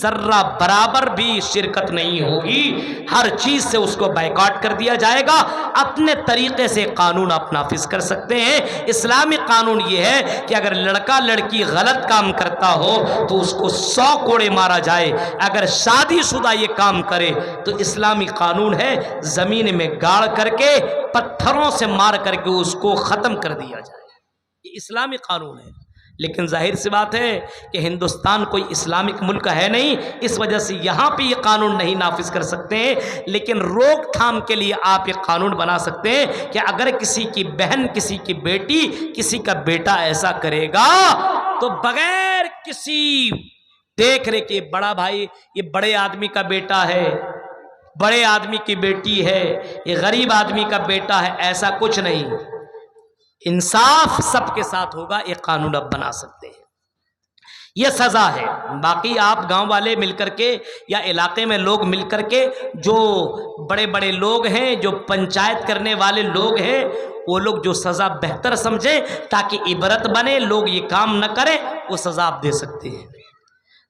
ذرہ برابر بھی شرکت نہیں ہوگی، ہر چیز سے اس کو بائیکاٹ کر دیا جائے گا۔ اپنے طریقے سے قانون آپ نافذ کر سکتے ہیں۔ اسلامی قانون یہ ہے کہ اگر لڑکا لڑکی غلط کام کرتا ہو تو اس کو 100 کوڑے مارا جائے، اگر شادی شدہ یہ کام کرے تو اسلامی قانون ہے زمین میں گاڑ کر کے پتھروں سے مار کر کے اس کو ختم کر دیا جائے، یہ اسلامی قانون ہے۔ لیکن ظاہر سی بات ہے کہ ہندوستان کوئی اسلامک ملک ہے نہیں، اس وجہ سے یہاں پہ یہ قانون نہیں نافذ کر سکتے ہیں، لیکن روک تھام کے لیے آپ یہ قانون بنا سکتے ہیں کہ اگر کسی کی بہن، کسی کی بیٹی، کسی کا بیٹا ایسا کرے گا تو بغیر کسی دیکھ رہے کہ بڑا بھائی یہ بڑے آدمی کا بیٹا ہے، بڑے آدمی کی بیٹی ہے، یہ غریب آدمی کا بیٹا ہے، ایسا کچھ نہیں، انصاف سب کے ساتھ ہوگا، ایک قانون اب بنا سکتے ہیں، یہ سزا ہے۔ باقی آپ گاؤں والے مل کر کے یا علاقے میں لوگ مل کر کے جو بڑے بڑے لوگ ہیں، جو پنچایت کرنے والے لوگ ہیں، وہ لوگ جو سزا بہتر سمجھیں تاکہ عبرت بنے، لوگ یہ کام نہ کریں، وہ سزا آپ دے سکتے ہیں۔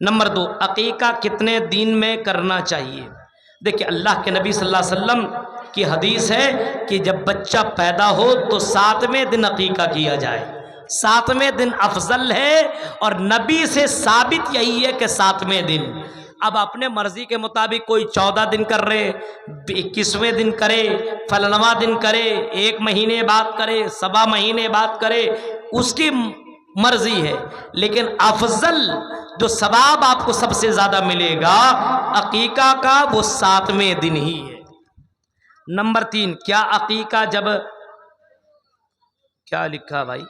نمبر 2، عقیقہ کتنے دن میں کرنا چاہیے؟ دیکھیں اللہ کے نبی صلی اللہ علیہ وسلم کی حدیث ہے کہ جب بچہ پیدا ہو تو 7ویں دن عقیقہ کیا جائے، 7ویں دن افضل ہے، اور نبی سے ثابت یہی ہے کہ 7ویں دن۔ اب اپنے مرضی کے مطابق کوئی 14 دن کر رہے، 21ویں دن کرے، فلانواں دن کرے، 1 مہینے بعد کرے، 7 مہینے بعد کرے، اس کی مرضی ہے، لیکن افضل جو ثواب آپ کو سب سے زیادہ ملے گا عقیقہ کا وہ 7ویں دن ہی ہے۔ نمبر 3، کیا عقیقہ جب کیا لکھا بھائی؟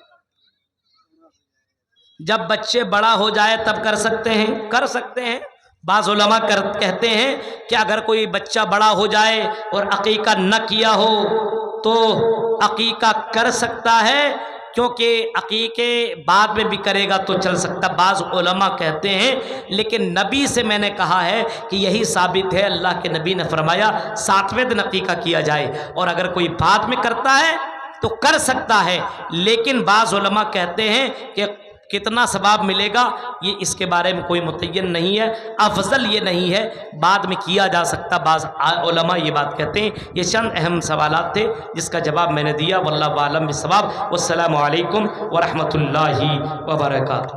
جب بچے بڑا ہو جائے تب کر سکتے ہیں؟ کر سکتے ہیں۔ بعض علماء کہتے ہیں کہ اگر کوئی بچہ بڑا ہو جائے اور عقیقہ نہ کیا ہو تو عقیقہ کر سکتا ہے، کیونکہ عقیقے بعد میں بھی کرے گا تو چل سکتا۔ بعض علماء کہتے ہیں، لیکن نبی سے میں نے کہا ہے کہ یہی ثابت ہے، اللہ کے نبی نے فرمایا 7ویں دن عقیقہ کیا جائے، اور اگر کوئی بعد میں کرتا ہے تو کر سکتا ہے، لیکن بعض علماء کہتے ہیں کہ کتنا ثواب ملے گا یہ اس کے بارے میں کوئی متعین نہیں ہے، افضل یہ نہیں ہے، بعد میں کیا جا سکتا، بعض علماء یہ بات کہتے ہیں۔ یہ چند اہم سوالات تھے جس کا جواب میں نے دیا، واللہ عالم بالصواب۔ والسلام علیکم ورحمۃ اللہ وبرکاتہ۔